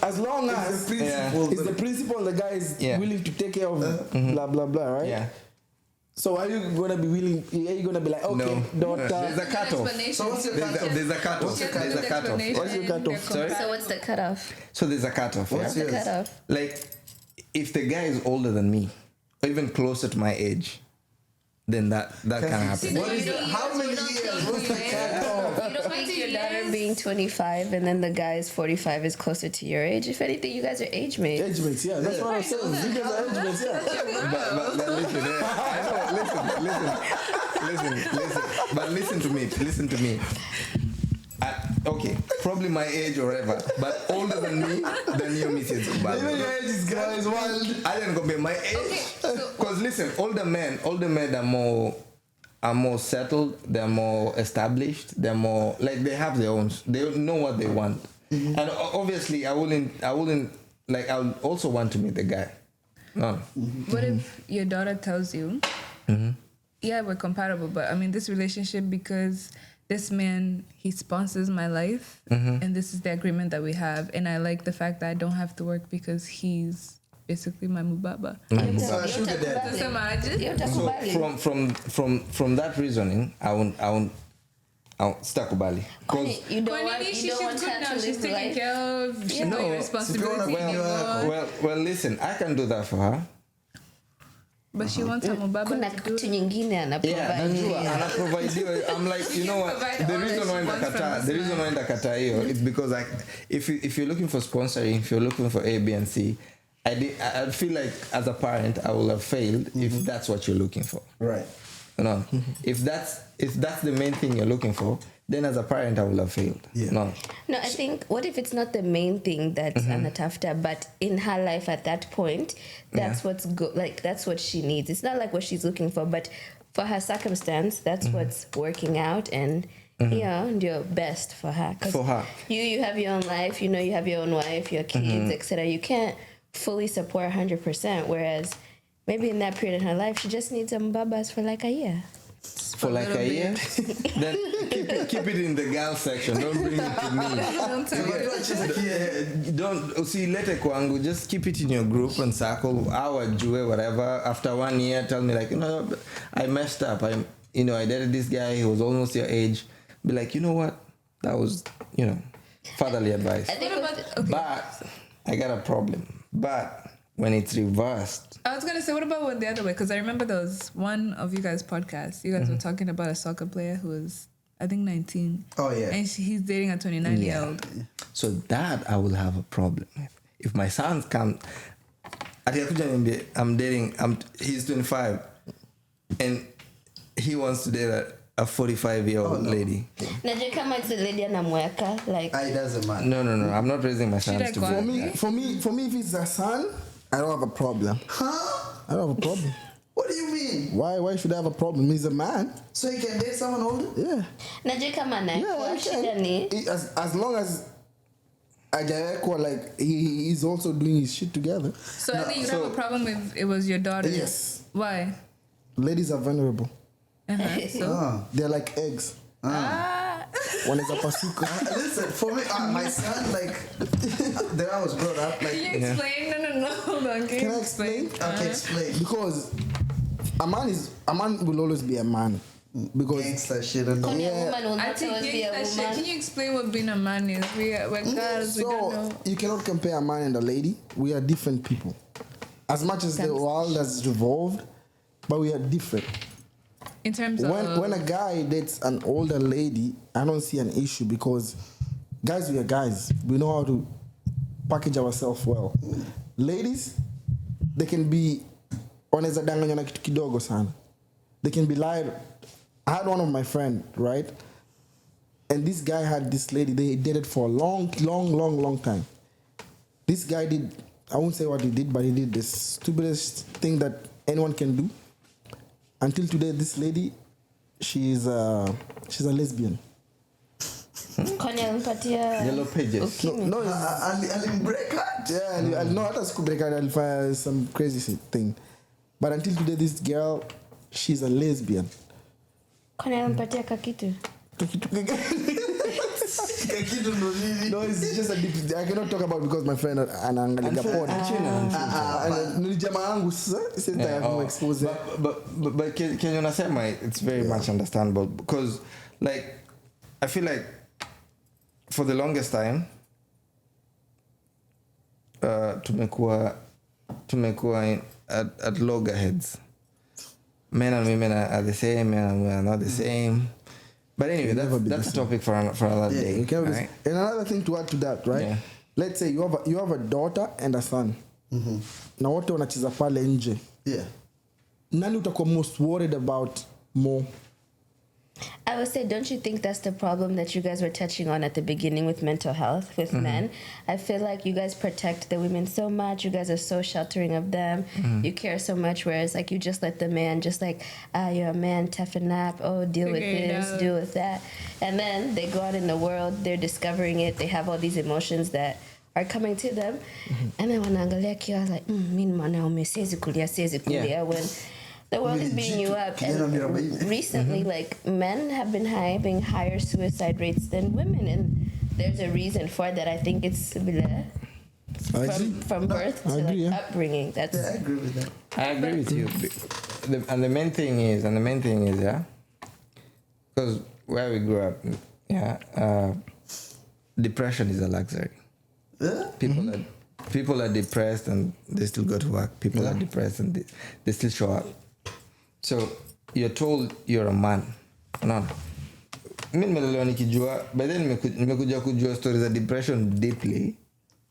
as long as it's the principle, the guy is willing to take care of blah blah blah, right? Yeah. So are you gonna be willing? Are you gonna be like, okay, daughter? There's a cutoff. So what's your cutoff? There's a cutoff. There's a cutoff. What's your cutoff? Sorry? So what's the cutoff? So there's a cutoff. What's the cutoff? Like, if the guy is older than me, or even closer to my age, then that can happen. What is it? How many years? What's the cutoff? You don't think your daughter being 25 and then the guy is 45 is closer to your age? If anything, you guys are age mates. Age mates, yeah. That's what I was saying. You guys are age mates, yeah. But listen, I know, listen. But listen to me. Okay, probably my age or whatever, but older than me, then you miss it. Even your age is wild. I didn't compare my age. Because listen, older men are more settled, they're more established, they're more like they have their own, they know what they want. And obviously I wouldn't like, I would also want to meet the guy. No. What if your daughter tells you, yeah, we're compatible, but I mean this relationship because this man, he sponsors my life and this is the agreement that we have, and I like the fact that I don't have to work because he's basically my Mbabaz. So from that reasoning, I won't stakubali. You don't want her to she's live taking life. care of, she's not your responsibility anymore. Well, listen, I can do that for her. But she wants a Mbabaz Kuna to do kitu it. nyingine Anaprovide. I'm like, you know what? The reason why I kata hiyo is because if you're looking for sponsoring, if you're looking for A, B, and C, I feel like as a parent I will have failed if that's what you're looking for. Right. You know, if that's the main thing you're looking for, then as a parent I will have failed. Yeah. No, I think, what if it's not the main thing that anatafuta, but in her life at that point, that's what's good. Like that's what she needs. It's not like what she's looking for, but for her circumstance, that's what's working out, and and you're best for her. For her, you have your own life. You have your own wife, your kids, etc. You can't fully support 100%. Whereas maybe in that period in her life, she just needs a Mbabaz for like a year. For like a year, then keep it in the girl section. Don't bring it to me. Don't see lete kwangu. Just keep it in your group and circle. Our jue whatever. After 1 year, tell me like, I messed up. I dated this guy. He was almost your age. Be like, you know what? That was fatherly advice. But I got a problem. But when it's reversed. I was gonna say, what about the other way? Because I remember there was one of you guys' podcasts. You guys were talking about a soccer player who was, I think, 19. Oh yeah. And he's dating a 29-year-old. So that I will have a problem. If my sons come, I'm dating. He's 25, and he wants to date a 45-year-old lady. Najua kama it's a lady anamweka like. It doesn't matter. No. I'm not raising my sons to be. For me, if it's a son, I don't have a problem. Huh? I don't have a problem. What do you mean? Why should I have a problem? He's a man. So he can date someone older? Yeah. Najua kama anaekwa shida ni. As long as Ajayekwa, like he's also doing his shit together. So I think you'd have a problem if it was your daughter. Yes. Why? Ladies are vulnerable. So? They're like eggs. One is a pasuka. Listen, for me, my son, like, the way I was brought up, like. Can you explain? No. Hold on. Can I explain? Okay, explain. Because a man will always be a man. Because Gangster shit and all. A woman will I not think always be a that shit. woman. Can you explain what being a man is? We're girls. We don't know. you cannot compare a man and a lady. We are different people. As much as the world has revolved, but we are different. In terms of when a guy dates an older lady, I don't see an issue because guys, we are guys. We know how to package ourselves well. Ladies, they can be wanaweza danganya na kitu kidogo sana. They can be lied. I had one of my friend, right? And this guy had this lady. They dated for a long time. This guy did, I won't say what he did, but he did the stupidest thing that anyone can do. Until today, this lady, she's a lesbian. Kwani alimpatia Yellow pages. No, break heart. yeah, no, hata sikubreak heart, alifanya some crazy thing. But until today, this girl, she's a lesbian. kwani alimpatia kakitu. kitu ndo nini? No, it's just a deep. I cannot talk about because my friend anaangalia pod. Ni jamaa yangu sasa sasa ya expose. But can you unasema it's very much understandable because like I feel like for the longest time tumekuwa at loggerheads. Men and women are the same, men and women are not the same. But anyway, that's a topic for another day. Okay, right? And another thing to add to that, right? Yeah. Let's say you have a daughter and a son. Na wote wanacheza pale nje. Yeah. Nani utakuwa most worried about more? I would say, don't you think that's the problem that you guys were touching on at the beginning with mental health with men? I feel like you guys protect the women so much. You guys are so sheltering of them. You care so much, whereas like you just let the man just like, you're a man, toughen up. Oh, deal with this, deal with that. And then they go out in the world, they're discovering it. They have all these emotions that are coming to them. And then when Angalia Kia was like, mimi mwanaume siwezi kulia when the world is beating you up. And recently, like, men have been having higher suicide rates than women. And there's a reason for that. I think it's from birth to like, upbringing. I agree with that. I agree with you. And the main thing is, yeah, because where we grew up, yeah, depression is a luxury. Yeah. People are depressed and they still go to work. People are depressed and they still show up. So you're told you're a man. No. Mimi nimelelewa nikijua, by then nimekuja kujua stories of depression deeply.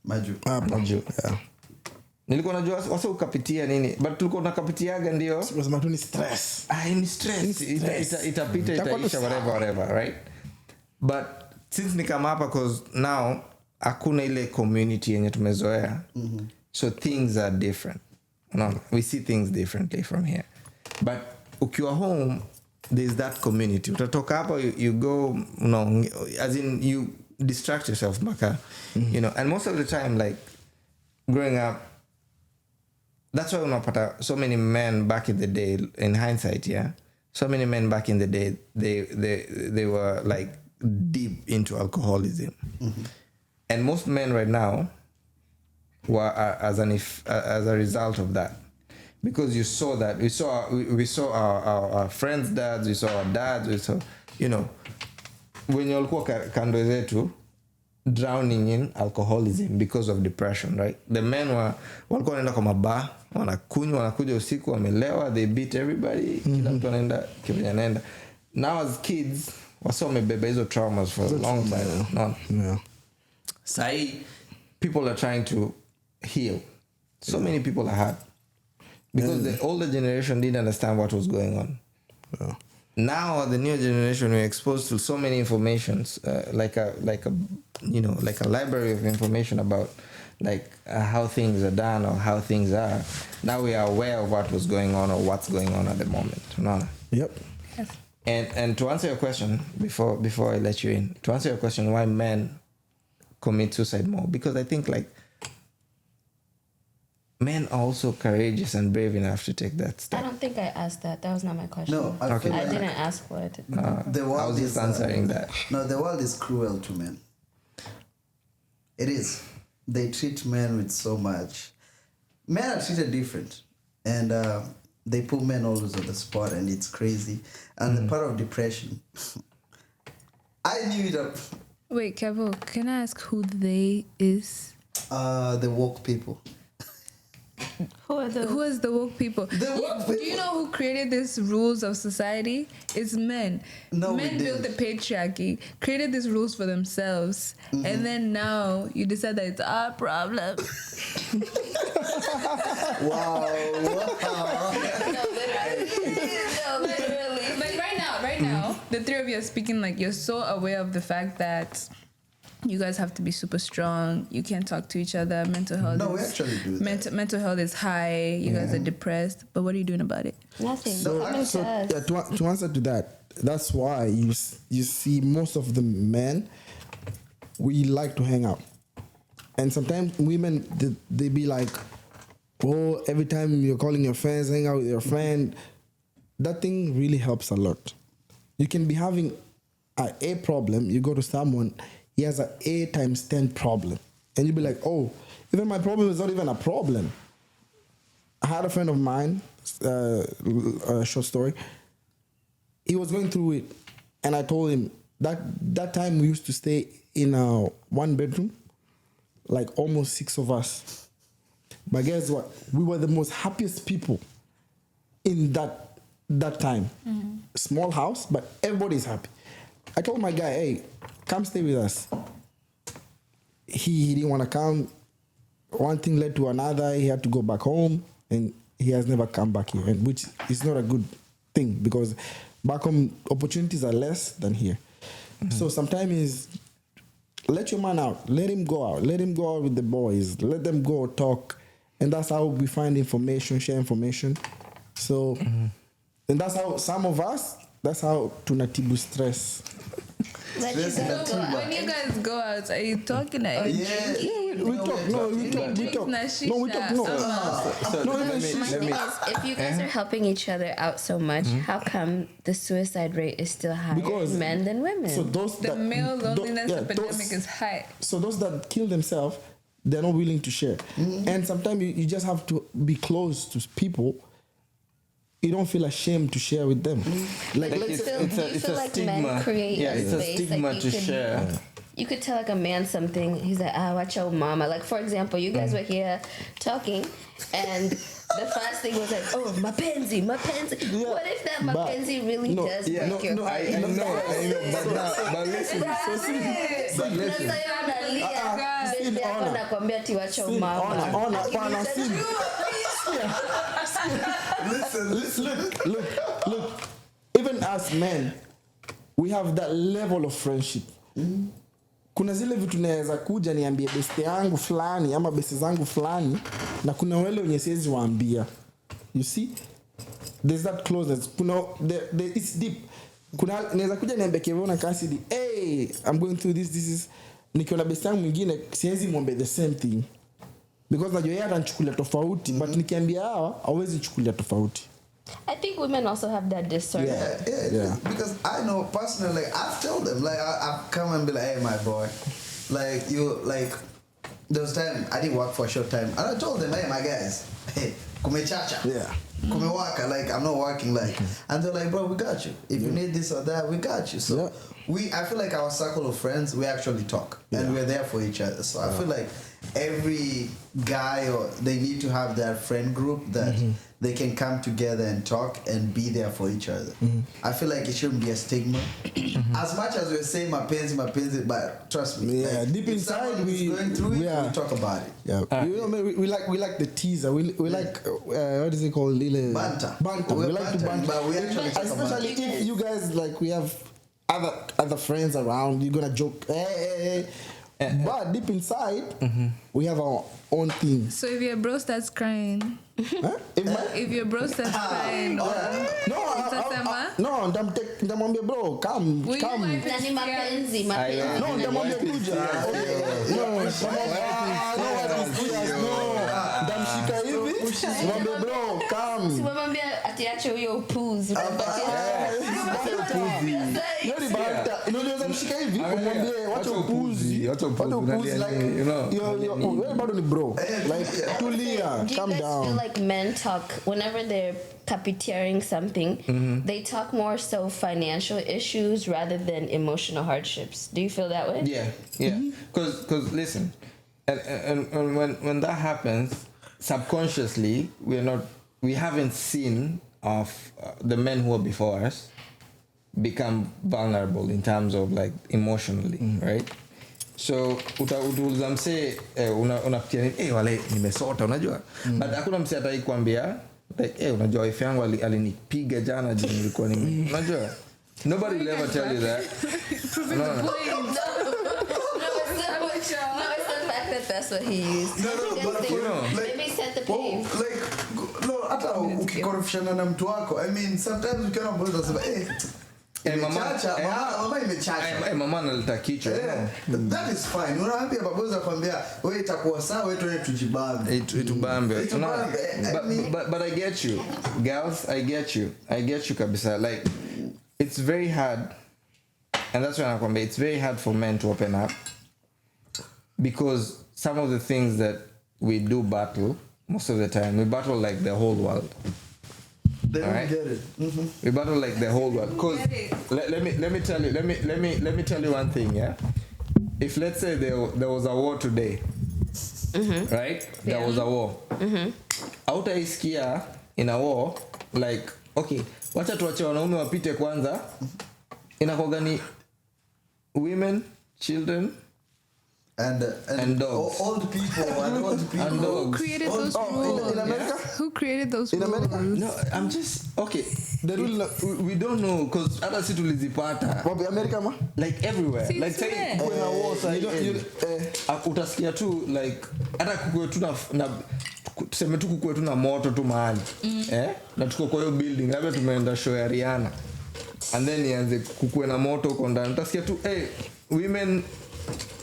Maju. Yeah. Nilikuwa najua wasa ukapitia nini, but tulikuwa tunakapitiaga ndio. Sema tu ni stress. Ni stress. Itapita itaisha whatever, right? But since nikama hapa cause now hakuna ile community yenye tumezoea. So things are different. No, we see things differently from here. But ukiwa home, there's that community. Utatoka hapa, you go, as in you distract yourself, maka, and most of the time, like, growing up, that's why unapata so many men back in the day, in hindsight, yeah, so many men back in the day, they were, like, deep into alcoholism. And most men right now were as a result of that. Because you saw that, we saw our friends' dads, we saw our dads, we saw, when you walikuwa kando zetu, drowning in alcoholism because of depression, right? The men walikuwa wanaenda kwa mabar, wanakuja usiku, wamelewa, they beat everybody, kila mtu anaenda. Now as kids, wasa wamebeba hizo traumas for a long time. Yeah. Sai, people are trying to heal. So many people are hurt. Because the older generation didn't understand what was going on. Yeah. Now the new generation we're exposed to so many informations, like a library of information about like how things are done or how things are. Now we are aware of what was going on or what's going on at the moment. No? Yep. Yes. And to answer your question, before I let you in, to answer your question, why men commit suicide more? Because I think like men are also courageous and brave enough to take that step. I don't think I asked that. That was not my question. No, I didn't ask for it. The world I was just answering that. No, the world is cruel to men. It is. They treat men with so much. Men are treated different. And they put men always on the spot and it's crazy. And the part of depression. I knew it up. Wait, Kevo, can I ask who they is? The woke people. Who is the woke people? Do you know who created these rules of society? It's men. No, men built the patriarchy, created these rules for themselves, and then now you decide that it's our problem. Wow. No, literally. Like right now, the three of you are speaking like you're so aware of the fact that you guys have to be super strong. You can't talk to each other. Mental health. No, we actually do that. Mental health is high. You guys are depressed. But what are you doing about it? Nothing. To answer to that, that's why you see most of the men, we like to hang out. And sometimes women, they be like, oh, every time you're calling your friends, hang out with your friend. That thing really helps a lot. You can be having a problem, you go to someone, he has a 8 times 10 problem. And you'll be like, oh, even my problem is not even a problem. I had a friend of mine, a short story. He was going through it, and I told him that time we used to stay in a 1 bedroom, like almost 6 of us. But guess what? We were the most happiest people in that time. Small house, but everybody's happy. I told my guy, hey, come stay with us. He didn't want to come. One thing led to another. He had to go back home, and he has never come back here, and which is not a good thing because back home opportunities are less than here. So sometimes let your man out. Let him go out. Let him go out with the boys. Let them go talk. And that's how we find information, share information. So, and that's how some of us, that's how tunatibu stress. Let you So guys go out. when you guys go out, are you talking? Are you drinking? We talk. No, we talk. We talk. No, we talk. No. So No, let me, My let thing me, is, if you guys are helping each other out so much, how come the suicide rate is still higher Because- in men than women? So those The that male loneliness epidemic those- is high. So those that kill themselves, they're not willing to share. And sometimes you just have to be close to people. You don't feel ashamed to share with them. Like, like let's it's, say, Do you feel like men stigma. create Yeah, a it's a space, stigma like to you could- share. You could tell like a man something. He's like, watch out, mama. Like for example, you guys were here talking, and the first thing was like, oh, mapenzi. What if that But- mapenzi really no, does Yeah, break your no, heart? I know, but listen, but listen. Sasa yeye analia, bebe yako Ona. anakuambia ati wacha Sin, mama. ona, pana, sin. Look. Even as men, we have that level of friendship. Kuna zile vitu naweza kuja niambie beste yangu fulani ama beste zangu fulani, na kuna wale wenye siwezi waambia. You see? There's that closeness. Kuna it's deep. Kuna naweza kuja niambie Kevona Cassidy, hey, I'm going through this is nikiona beste yangu mwingine siwezi muombe the same thing. Because najua yeye atanichukulia tofauti, but nikiambia hawa hawezi chukulia tofauti. I think women also have that discernment. Yeah. Because I know personally, like I've told them, like I come and be like, hey, my boy, like you, like there was time I didn't work for a short time, and I told them, hey, my guys, hey, kumechacha, Yeah. kumewaka, like I'm not working, like, and they're like, bro, we got you. If you need this or that, we got you. So I feel like our circle of friends, we actually talk and we're there for each other. So I feel like every guy they need to have that friend group that they can come together and talk and be there for each other. I feel like it shouldn't be a stigma. As much as we're saying mapenzi, but trust me, Yeah, like, deep if inside someone is going through it, we talk about it. Yeah, you know, we like the teaser. We like what is it called? Lile Banter. We We're like to bantering, banter. but we actually talk about Especially it. if you guys like we have other friends around. You're gonna joke, hey. But deep inside, we have our own thing. So if your bro starts crying, Huh? if your bro starts crying, No, ndamwambia bro, come. Nani mapenzi. No, ndamwambia kuja. Ndamshika hivi, mwambie bro, come. Simwambia atiache huyo upuzi. Yoni banta, unaweza mshika hivi, umwambie wacha upuzi. Wacha upuzi, like, wewe bado ni bro. Like, tulia, Do you calm guys down. feel like men talk whenever they're capiteering something, they talk more so financial issues rather than emotional hardships? Do you feel that way? Yeah. Because listen, and when that happens, subconsciously we haven't seen of the men who are before us become vulnerable in terms of like emotionally, right? So utauliza msee unapitia nini, wale nimesota unajua, but hakuna msee atai kuambia like unajua wife yangu alinipiga jana jana nilikuwa unajua, nobody will ever tell you that. No, it's the fact that that's what he used. Maybe set the pace. Hata ukikorofishana na mtu wako, I mean, sometimes ukiona mbona unasema mama imechacha. Mama analeta kichwa. That is fine. Unaambia baboza kwambia wewe itakuwa sawa, wewe tuende tujibambe. Itubambe. But I get you. Girls, I get you kabisa. Like it's very hard, and that's why it's very hard for men to open up because some of the things that we do battle, most of the time, we battle like the whole world. They don't Alright? get it. We battle like the whole world. Because let me tell you one thing, yeah? If let's say there was a war today, right? There was a war. Hautaisikia in a war, like, okay, wacha tuache wanaume wapite kwanza, inakuwaga ni women, children, and dogs. Old people and old people. And dogs. Who created those rules? in America? Who created those In rules? America? No, I'm just okay. The rule we don't know because other cities tulizipata Wapi America ma? like everywhere. See, Like it's say fair. kuna war side, utasikia tu like hata kukue tu na tuseme tu kukue tu na moto tu mahali na tuko kwa hiyo building labda tumeenda show ya Rihanna and then ianze kukue na moto huko ndani utasikia tu women,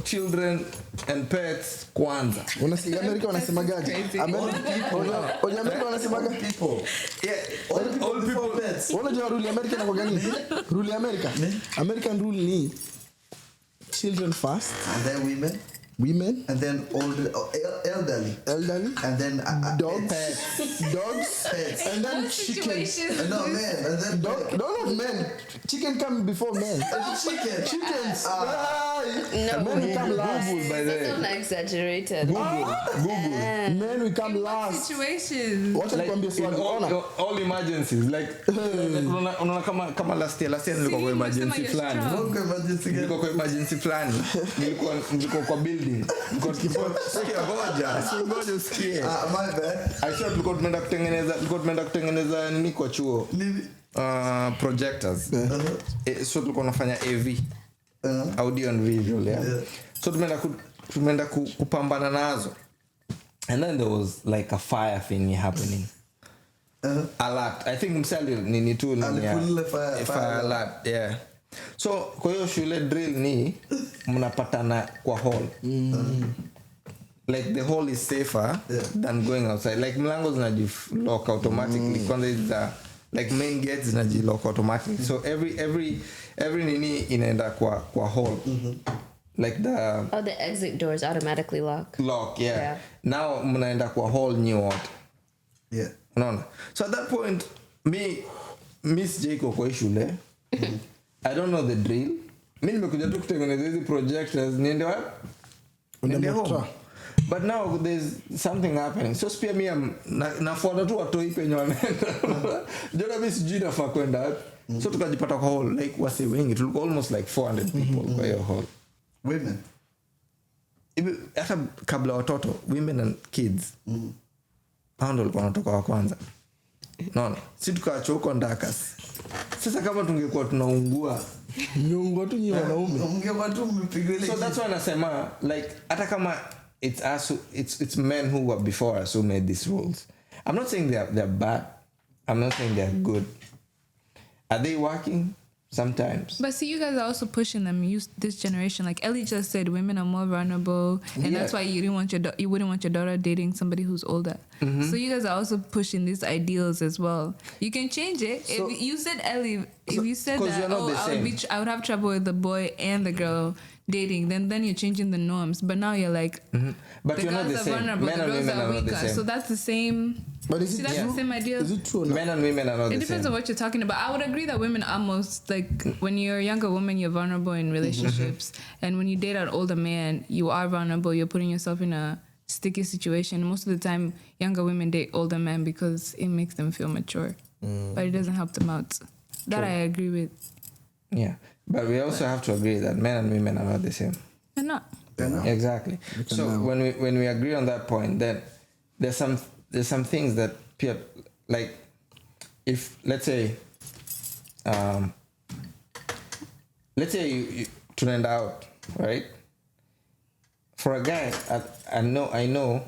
children and pets kwanza. Unasikia America wanasemagaje? America wanasemaga People. Yeah, all people pets. Unajua rule ya America inakuwa gani? Rule ya America. American rule ni children first, And then women, and then elderly, and then dogs, pets. and then What chicken. situations? No, man, and then Not men. Chicken come before men. Chickens. No, Men come last. Google by the that's way. not exaggerated. Google. Men will come What last. situations? Wacha nikwambie in swali. Ona. all emergencies like unaona kama last year nilikuwa kwa emergency you're fulani strong. nilikuwa kwa emergency fulani nilikuwa kwa building ngoja usikie my bad. actually tulikuwa tumeenda kutengeneza nini kwa chuo projectors so tulikuwa tunafanya AV audio and visual yeah. So tumeenda kupambana nazo and then there was like a fire thing happening alert I think msali ni tu Alipulile fire alert yeah. So kwa hiyo shule drill ni mnapatana kwa hall like the hall is safer than going outside like mlango zinajilock automatically kwanza is like main gates zinajilock automatically so every nini inaenda kwa hall like the exit doors automatically lock. Yeah. Now mnaenda kwa hall new wote Yeah. unaona so at that point miss Jacob kwa shule I don't know the drill mimi nimekuja tu kutengeneza hizi projectors niende wapi niende home but now there's something happening so pia mimi nafuata tu watoi penye wanaenda jona mimi sijui nafaa kwenda wapi so tukajipata kwa hall like wasi wengi tulikuwa almost like 400 people kwa hiyo hall Women. hata kabla watoto women and kids hao ndio walikuwa wanatoka wa kwanza naona si tukaachwa huko ndakas sasa kama tungekuwa tunaungua Nyongo tu nyi wanaume. so that's why nasema like hata kama it's us it's men who were before us who made these rules I'm not saying they're bad I'm not saying they're good are they working sometimes But see, you guys are also pushing them. This generation, like Ellie just said, women are more vulnerable, and that's why you wouldn't want your daughter dating somebody who's older. So you guys are also pushing these ideals as well. You can change it. So- If you said Ellie, if you said 'cause that, you're not the same. I would have trouble with the boy and the girl dating. Then you're changing the norms. But now you're like, but the you're not girls the are same vulnerable, men the and girls women are are not the weaker. same So that's the same. But is See, it that's true? the same idea. Is it true or not? men and women are not It the depends same on what you're talking about. I would agree that women are most like when you're a younger woman, you're vulnerable in relationships, and when you date an older man, you are vulnerable. You're putting yourself in a sticky situation. Most of the time, younger women date older men because it makes them feel mature, but it doesn't help them out. That I agree with. yeah but we also have to agree that men and women are not the same They're not. exactly so when we agree on that point then there's some things that peer like if let's say you turned out right for a guy I know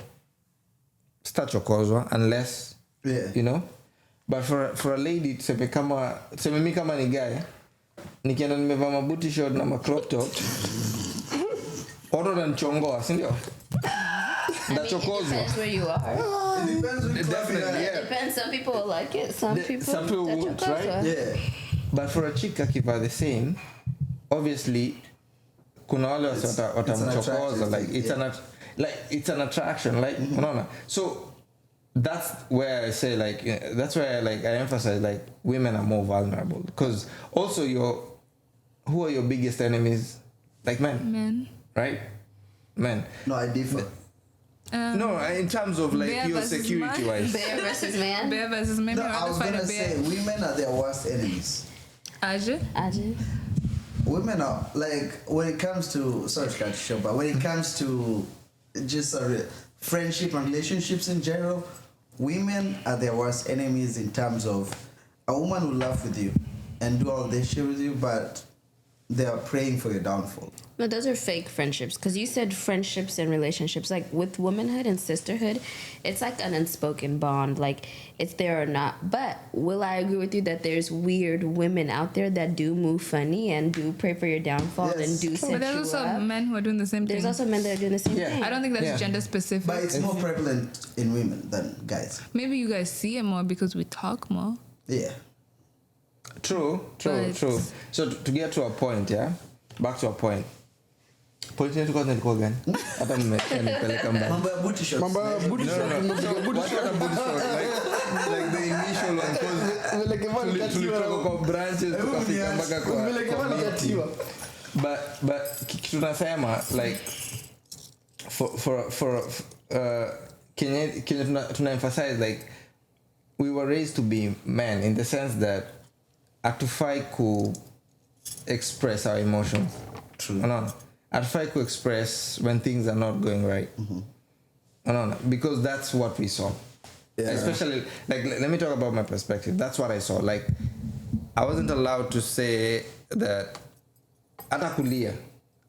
sitachokozwa unless you know but for a lady tuseme mimi kama ni guy nikienda nimevaa mabuti short na ma crop top watu wananichongoa si ndio I mean, it ndachokozwa depends where you are. It depends on definitely It yeah depends. Some people will like it. Some people won't, that's right? Yeah. but for a chick akiva the same obviously kuna wale watamchokoza attractive like thing, it's an attraction like unaona. So that's where I say like that's where like I emphasize like women are more vulnerable because also who are your biggest enemies? Like men. Right? Men. No, I differ. No, in terms of like bear your versus security man. wise. Bear versus man. Bear versus maybe No, I was fight gonna a bear. say women are their worst enemies. Aje? Ajay. Women are like when it comes to sorry to cut you short, but when it comes to just friendship and relationships in general, women are their worst enemies in terms of a woman will laugh with you and do all this shit with you, but they are praying for your downfall. No, those are fake friendships. Because you said friendships and relationships. Like with womanhood and sisterhood, it's like an unspoken bond. Like it's there or not. But will I agree with you that there's weird women out there that do move funny and do pray for your downfall Yes. and do set But there's you also up? men who are doing the same There's thing. also men that are doing the same Yeah. thing. I don't think that's Yeah. gender specific. But it's more prevalent in women than guys. Maybe you guys see it more because we talk more. Yeah. True. But- So to get to a point, yeah? Back to a point. Point yetu kwanza ilikuwa gani? Hata nimepeleka mbali. Mambo ya booty shots. Mambo ya booty No, shot, no, mambo ya booty what shot. kind of booty shot? Like the initial one, because Vile kama nikatiwa. tulitoka kwa branches tukafika mpaka kwa Vile kama nikatiwa. but kitu nasema like for Kenya tuna emphasize like we were raised to be men in the sense that hatufai ku express our emotions. True. Unaona? Hatufai ku express when things are not going right. Unaona? Because that's what we saw. Yeah. Especially like let me talk about my perspective. That's what I saw. Like I wasn't allowed to say that hata kulia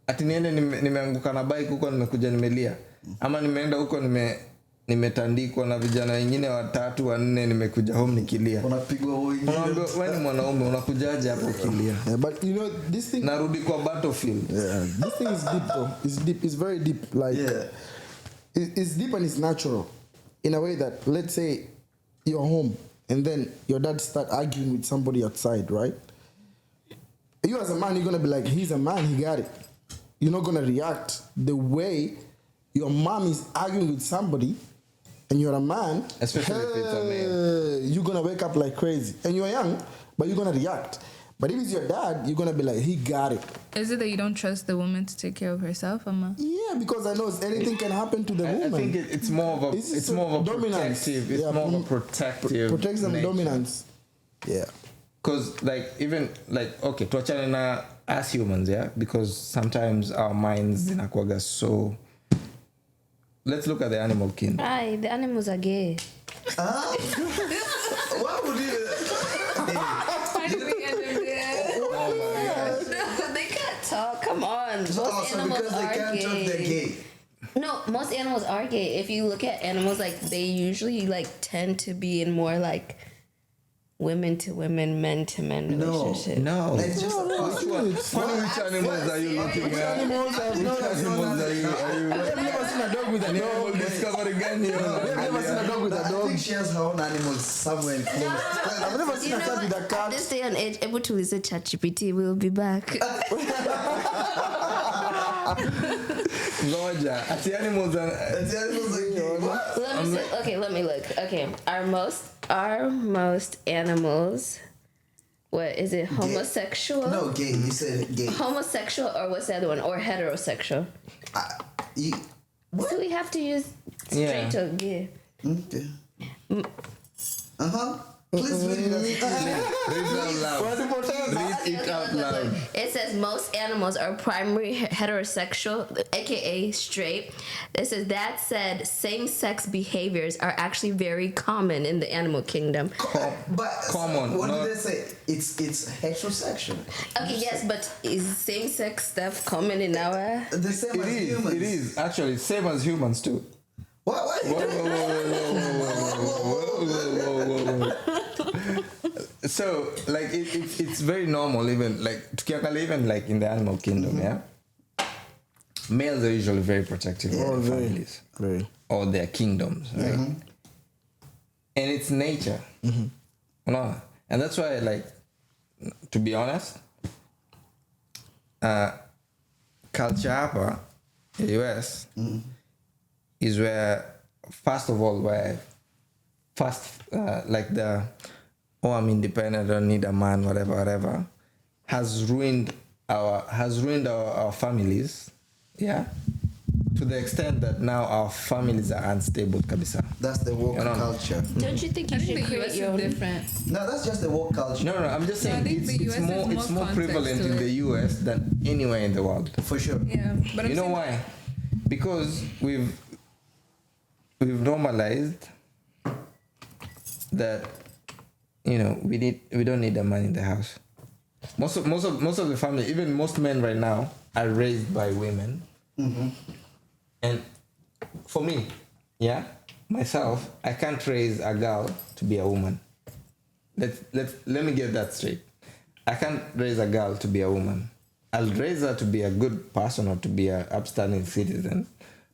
ati niende nimeanguka na bike huko nimekuja nimelia ama nimeenda huko nimetandikwa na vijana wengine 3 4 nimekuja home nikilia. Unapigwa wengine. Unaambia wewe ni mwanaume unakujaje hapo ukilia? Yeah, but you know this thing. Narudi kwa battlefield. Yeah, this thing is deep though. It's deep. It's very deep. Like Yeah. it's deep and it's natural, in a way that let's say you're home and then your dad start arguing with somebody outside, right? You as a man, you're gonna be like, he's a man, he got it. You're not gonna react the way your mom is arguing with somebody, and you're a man. Especially if it's a male. You're gonna wake up like crazy, and you're young, but you're gonna react. But if it's your dad, you're gonna be like, he got it. Is it that you don't trust the woman to take care of herself, Amma? Yeah, because I know anything can happen to the woman. I think it's more of a It's dominance. protective. It's Yeah, more of a protective. Protects them nature. dominance. Yeah. Because like even like okay tuachane na as humans, yeah, because sometimes our minds zinakuwaga so. Let's look at the animal kingdom. Aye, the animals are gay. Why would you? Why did we end up there? They can't talk. Come on. Most Also animals because they are can't talk, they're gay. No, most animals are gay. If you look at animals, like they usually like tend to be in more like women to women, men to men relationship. No. Like just Which animals are you looking at? Animals are Which animals are you? I've never seen a dog with a Animal dog. discovery gani I've never seen a dog with a I dog. think she has her own animals somewhere in close. I've never seen You a know cat with a what? At cat. this day and age, able to listen to ChatGPT, we'll be back. Ngoja. Ati animals are. The animals are gay. What? Let me see. Okay, let me look. Okay, are most animals? What is it? Homosexual? No, gay. You said gay. Homosexual, or what's the other one? Or heterosexual? You, what? So we have to use straight Yeah. or gay. Okay. Please read it. Read it out loud. Read it out loud. It says most animals are primary heterosexual, aka straight. It says that said, same-sex behaviors are actually very common in the animal kingdom. But Common, what not- did they say? It's heterosexual. Okay, yes, but is same-sex stuff common in our? The same It as is. humans. It is actually same as humans too. What? So like it's very normal even like tukiangalia even like in the animal kingdom, yeah. Males are usually very protective of their families Very. or their kingdoms, right? And it's nature, no, and that's why like to be honest, culture hapa US is where first of all like the I'm independent, I don't need a man, whatever has ruined our families, yeah, to the extent that now our families are unstable kabisa. That's the woke culture. Don't you think you I should think the create US your is own? different. No, that's just the woke culture. No, I'm just saying I think the US it's more context prevalent to in it. the US than anywhere in the world. For sure. Yeah, but You know why? Because we've normalized that, you know, we don't need a man in the house. Most of the family, even most men right now, are raised by women. And for me, yeah, myself, I can't raise a girl to be a woman. Let me get that straight. I can't raise a girl to be a woman. I'll raise her to be a good person or to be an upstanding citizen,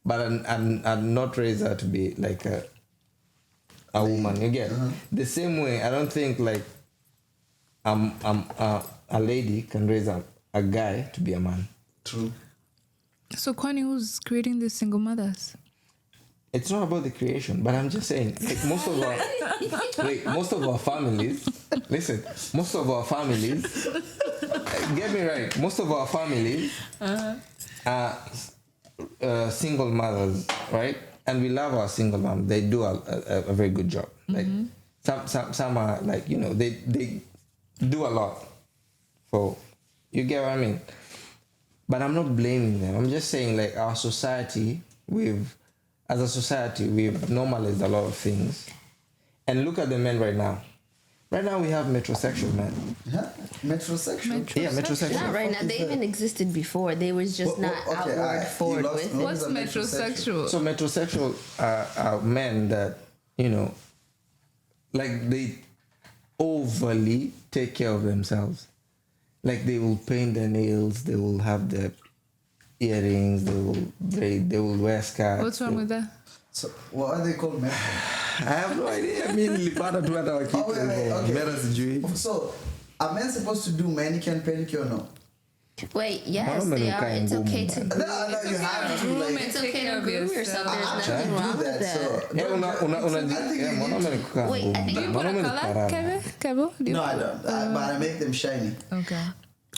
but I'll not raise her to be like a woman. You get the same way. I don't think like a lady can raise a guy to be a man. True. So, Kwani, who's creating these single mothers? It's not about the creation, but I'm just saying, like most of our families, listen, most of our families, get me right, most of our families are single mothers, right? And we love our single moms. They do a very good job. Like some are like, you know, they do a lot for, you get what I mean? But I'm not blaming them. I'm just saying, like, our society, as a society, we've normalized a lot of things. And look at the men right now. Right now, we have metrosexual men. Yeah? Metrosexual? Yeah, metrosexual. Not right now. They even existed before. They was just not outward forward with it. What's metrosexual? So metrosexual are men that, you know, like they overly take care of themselves. Like they will paint their nails, they will have the earrings, they will wear skirts. What's wrong with that? So, what are they called? Metro? I have no idea. I mean, nilipata tu hata Oh, wait, okay. Mera sijui. So, are men supposed to do manicure and pedicure or no? Wait, yes, they are. It's okay to No, you have to. Like, It's okay to groom yourself. There's nothing wrong with that. Mwanaume ni kukaa Wait, I think Do you put a color, Kebo? No, I don't. But I make them shiny. Okay.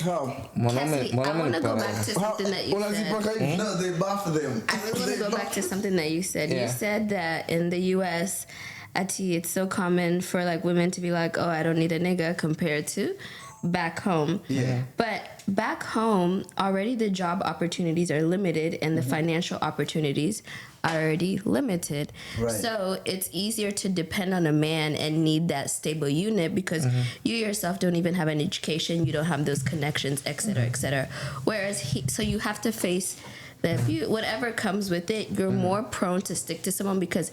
How? Cassie, I want to go back to something that you said. No, they buff them. I really want to go back to something that you said. Yeah. You said that in the U.S., it's so common for like women to be like, oh, I don't need a nigga compared to back home. Yeah. But back home, already the job opportunities are limited and the financial opportunities are already limited. Right. So it's easier to depend on a man and need that stable unit because you yourself don't even have an education, you don't have those connections, et cetera, et cetera. Whereas so you have to face that whatever comes with it, you're more prone to stick to someone because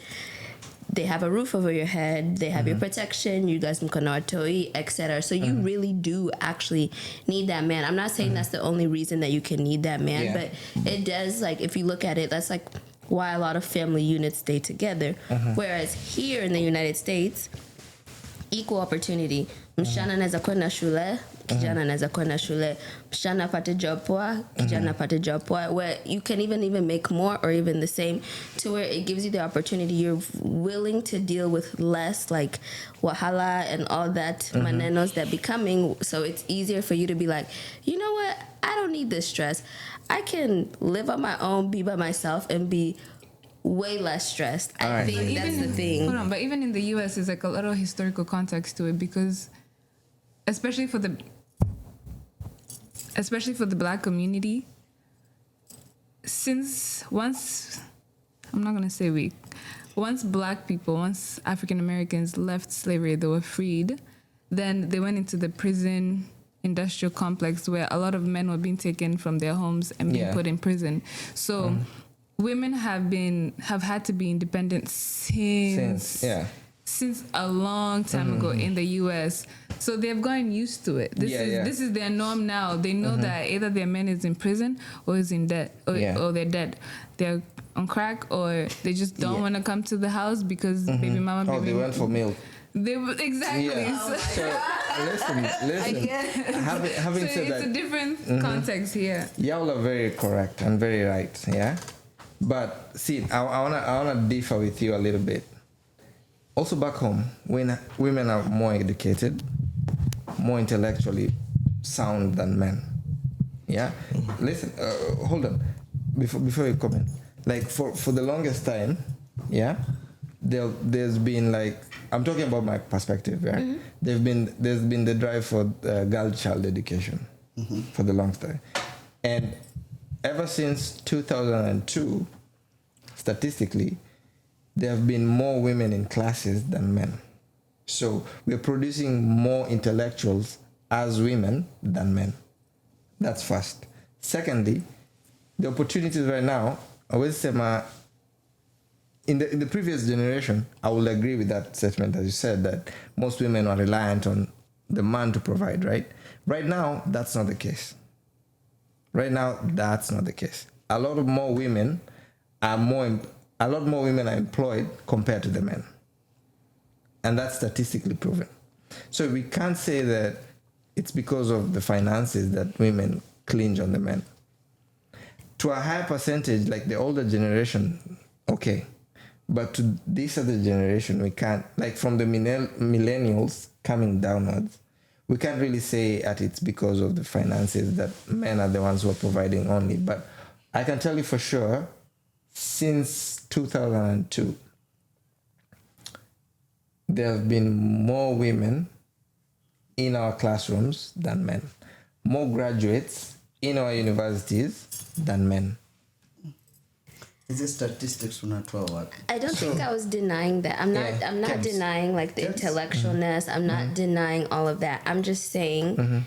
they have a roof over your head, they have your protection, you guys mkonatoi, etc. So you really do actually need that man. I'm not saying that's the only reason that you can need that man, but it does, like, if you look at it, that's like why a lot of family units stay together. Whereas here in the United States, equal opportunity. Msichana anaweza kwenda shule, kijana anaweza kwenda shule. Msichana apate job poa, kijana apate job poa, where you can even make more or even the same, to where it gives you the opportunity. You're willing to deal with less, like wahala and all that manenos that be coming. So it's easier for you to be like, you know what? I don't need this stress. I can live on my own, be by myself, and be way less stressed. I think that's the thing. Hold on, but even in the US, there's like a lot of historical context to it because, especially for the Black community, once Black people, once African Americans left slavery, they were freed, then they went into the prison industrial complex where a lot of men were being taken from their homes and being put in prison. So women have had to be independent since a long time ago in the US. So they've gotten used to it. This is their norm now. They know that either their man is in prison or is in debt or they're dead. They're on crack or they just don't want to come to the house because baby mama. They went for milk. They were exactly. Yeah. listen. Having So said it's that, a different context here. y'all are very correct and very right, yeah. But see, I wanna differ with you a little bit. Also back home, when women are more educated, more intellectually sound than men. Yeah. Listen, hold on. Before you comment, like for the longest time, yeah, there's been like, I'm talking about my perspective. Yeah, there's been the drive for girl child education for the longest time, and ever since 2002, statistically, there have been more women in classes than men. So we're producing more intellectuals as women than men. That's first. Secondly, the opportunities right now, I will say in the previous generation, I will agree with that statement, as you said, that most women are reliant on the man to provide, right? Right now, that's not the case. A lot more women are employed compared to the men. And that's statistically proven. So we can't say that it's because of the finances that women clinch on the men. To a higher percentage, like the older generation, okay. But to this other generation, we can't, like from the millennials coming downwards, we can't really say that it's because of the finances that men are the ones who are providing only. But I can tell you for sure, since 2002, there have been more women in our classrooms than men. More graduates in our universities than men. Is it statistics unatoa wapi? I don't think I was denying that. I'm not denying like the intellectualness. I'm not denying all of that. I'm just saying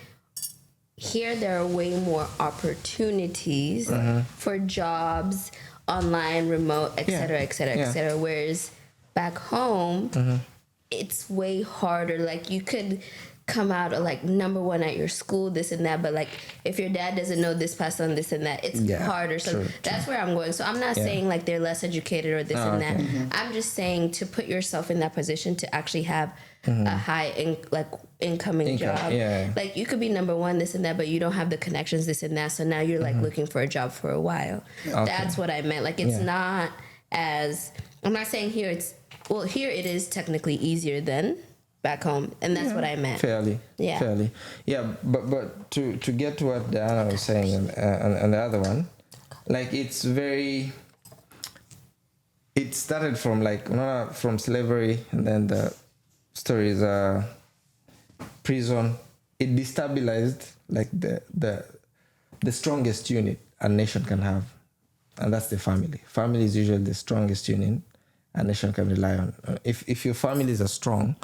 here there are way more opportunities for jobs, online, remote, etc., etc. Whereas back home, it's way harder. Like you could come out like number one at your school, this and that, but like if your dad doesn't know this, pass on this and that, it's harder. So that's where I'm going. So I'm not saying like they're less educated or this and that. I'm just saying to put yourself in that position to actually have a high incoming job. Like you could be number one, this and that, but you don't have the connections, this and that. So now you're like looking for a job for a while. That's what I meant. Like it's not as, I'm not saying here here it is technically easier than back home, and that's what I meant. Fairly. Yeah, but to get to what Diana was saying and the other one, like it started from from slavery, and then the stories prison. It destabilized like the strongest unit a nation can have, and that's the family. Family is usually the strongest unit a nation can rely on. If your families are strong,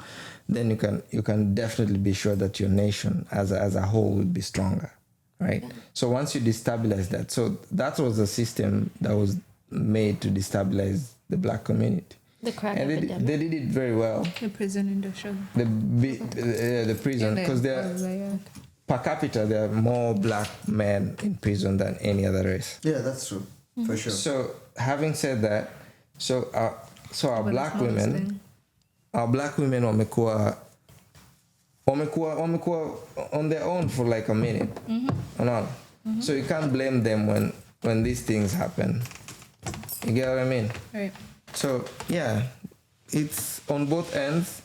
then you can definitely be sure that your nation as a whole will be stronger, right? So once you destabilize that, so that was a system that was made to destabilize the black community. The crime and they did it very well. The prison industry. The prison, because per capita there are more black men in prison than any other race. Yeah, that's true, for sure. So having said that, so our black women wamekuwa on their own for like a minute. So you can't blame them when these things happen. You get what I mean? Right. So yeah, it's on both ends,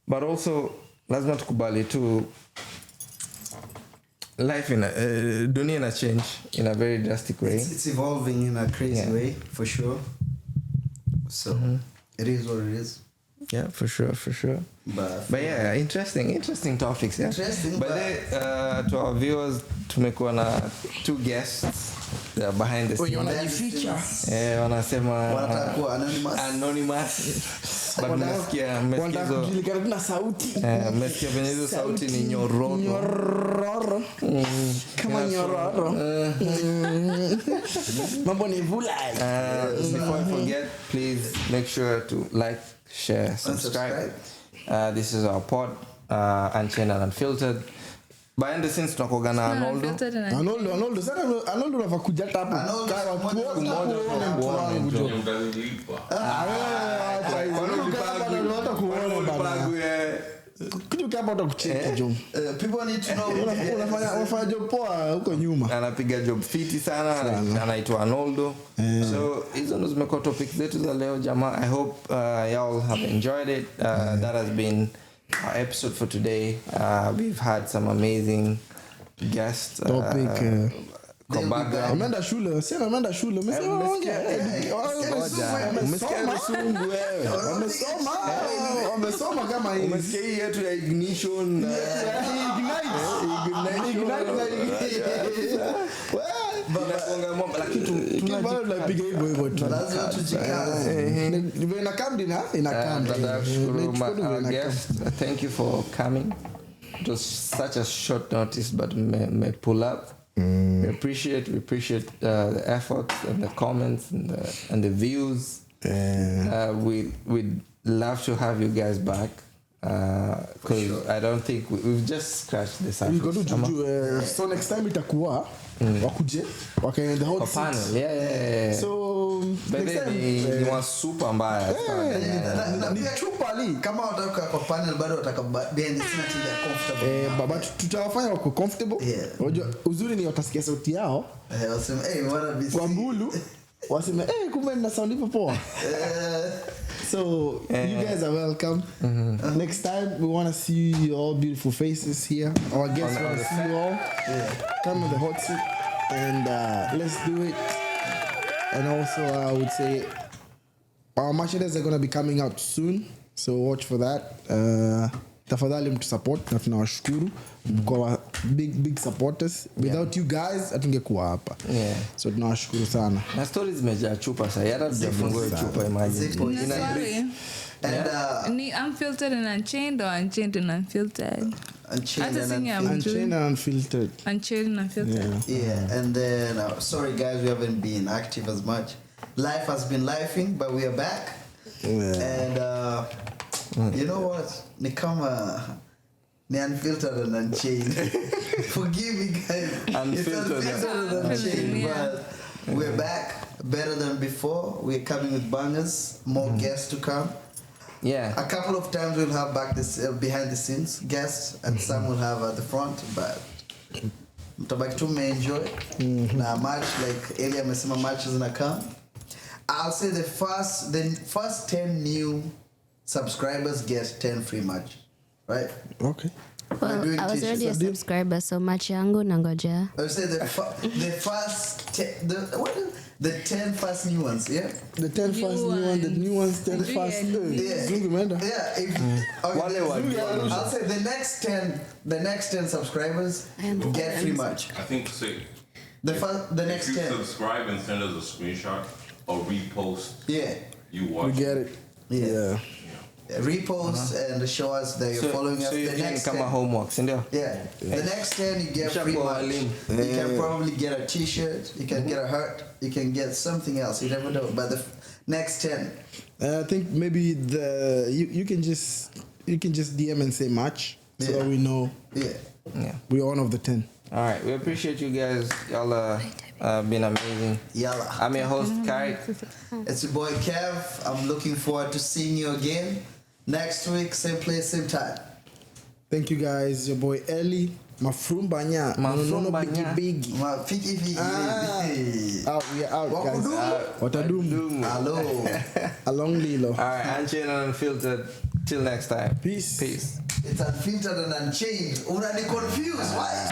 but also lazima tukubali tu life dunia ina change in a very drastic way. It's evolving in a crazy way, for sure. So it is what it is. Yeah, for sure. But yeah, interesting topics. Yeah. Interesting. But to our viewers, tumekuwa na two guests behind the scenes. Wanasema wanatakuwa anonymous. But mmesikia kujulikana na sauti. Mmesikia venye hizo sauti ni nyororo. Kama nyororo. Mambo ni vulai. Before I forget, please make sure to like, share, subscribe. This is our pod, Unchained and Unfiltered. Behind the scenes tunakuwa na Arnoldo. Arnoldo unakuja hapo. Ufika hapa utakucheki Jom. People need to know. Unafanya job poa huko nyuma. Anapiga job fiti sana. Anaitwa Arnoldo. So hizo ndo zimekuwa topics zetu za leo jamaa. I hope y'all have enjoyed it. That has been our episode for today. We've had some amazing guests. Topic. Kombaga. Ameenda shule. Sasa ameenda shule. Umesema wewe. Wamesoma kama hii. Umesikia hii yetu ya ignition. Tunapiga hivyo tu. Lazima tujikaze. Thank you for coming. It was such a short notice, but may pull up. We appreciate the efforts and the comments and the views. We'd love to have you guys back. Because sure. I don't think we've just scratched the surface. So next time itakuwa wakuje wakaenda the hot panel. Yeah. So next time ni wa super mbaya. Ni chupa ali kama wataka kwa panel bado wataka behind the scene comfortable. Baba tutawafanya wako comfortable. Unajua uzuri ni watasikia sauti yao. Waseme wanna be kwa mbulu. Waseme kumbe na sound ipo poa. So you guys are welcome. Next time we want to see you all beautiful faces here. Our guests want to see you all. Come in the hot seat and let's do it. And also I would say our merchandise are going to be coming out soon, so watch for that. Tafadhali mtu support na tunawashukuru kwa big supporters. Without you guys atungekuwa hapa. So tunawashukuru sana. Na stories zimejaa chupa sasa. Hata tujafungua chupa imagine. And Unfiltered and Unchained or Unchained and Unfiltered? Unchained and Unfiltered. Unchained and Unfiltered. Yeah. And then sorry guys, we haven't been active as much. Life has been lifing, but we are back. And you know what? Ni Unfiltered and Unchained. Forgive me guys. Unfiltered and Unchained, but we're back better than before. We're coming with bangers, more guests to come. Yeah. A couple of times we'll have behind the scenes guests, and some we'll have at the front, but mtabaki tu may enjoy. Na match like Elia amesema matches na come. I'll say the first 10 new subscribers get 10 free match, right? Okay. Well, I was already a subscriber, so match yangu nangoja. I would say the ten first new ones, yeah? The 10 first new ones, the new ones, 10 first. Yeah. I'll say the next 10 subscribers get free match. I think so. The next 10. If you subscribe and send us a screenshot or repost, you watch. We get it. Yeah. Repost and show us that you're following us. So you the can come homework, the next 10 you get free match. You can probably get a t-shirt, you can get a hat, you can get something else, you never know. But the next 10, I think maybe you can just DM and say match, so that we know we're one of the 10. All right, we appreciate you guys. Y'all been amazing. Yalla. I'm your host, Kai. It's your boy Kev. I'm looking forward to seeing you again next week, same place, same time. Thank you guys. Your boy Ellie. Mafrumbanya. Biggie. Out. We are out, guys. Watadum. Hello. Along Lilo. All right, Unchained and Unfiltered. Till next time. Peace. It's Unfiltered and Unchained. Unani confused. Why?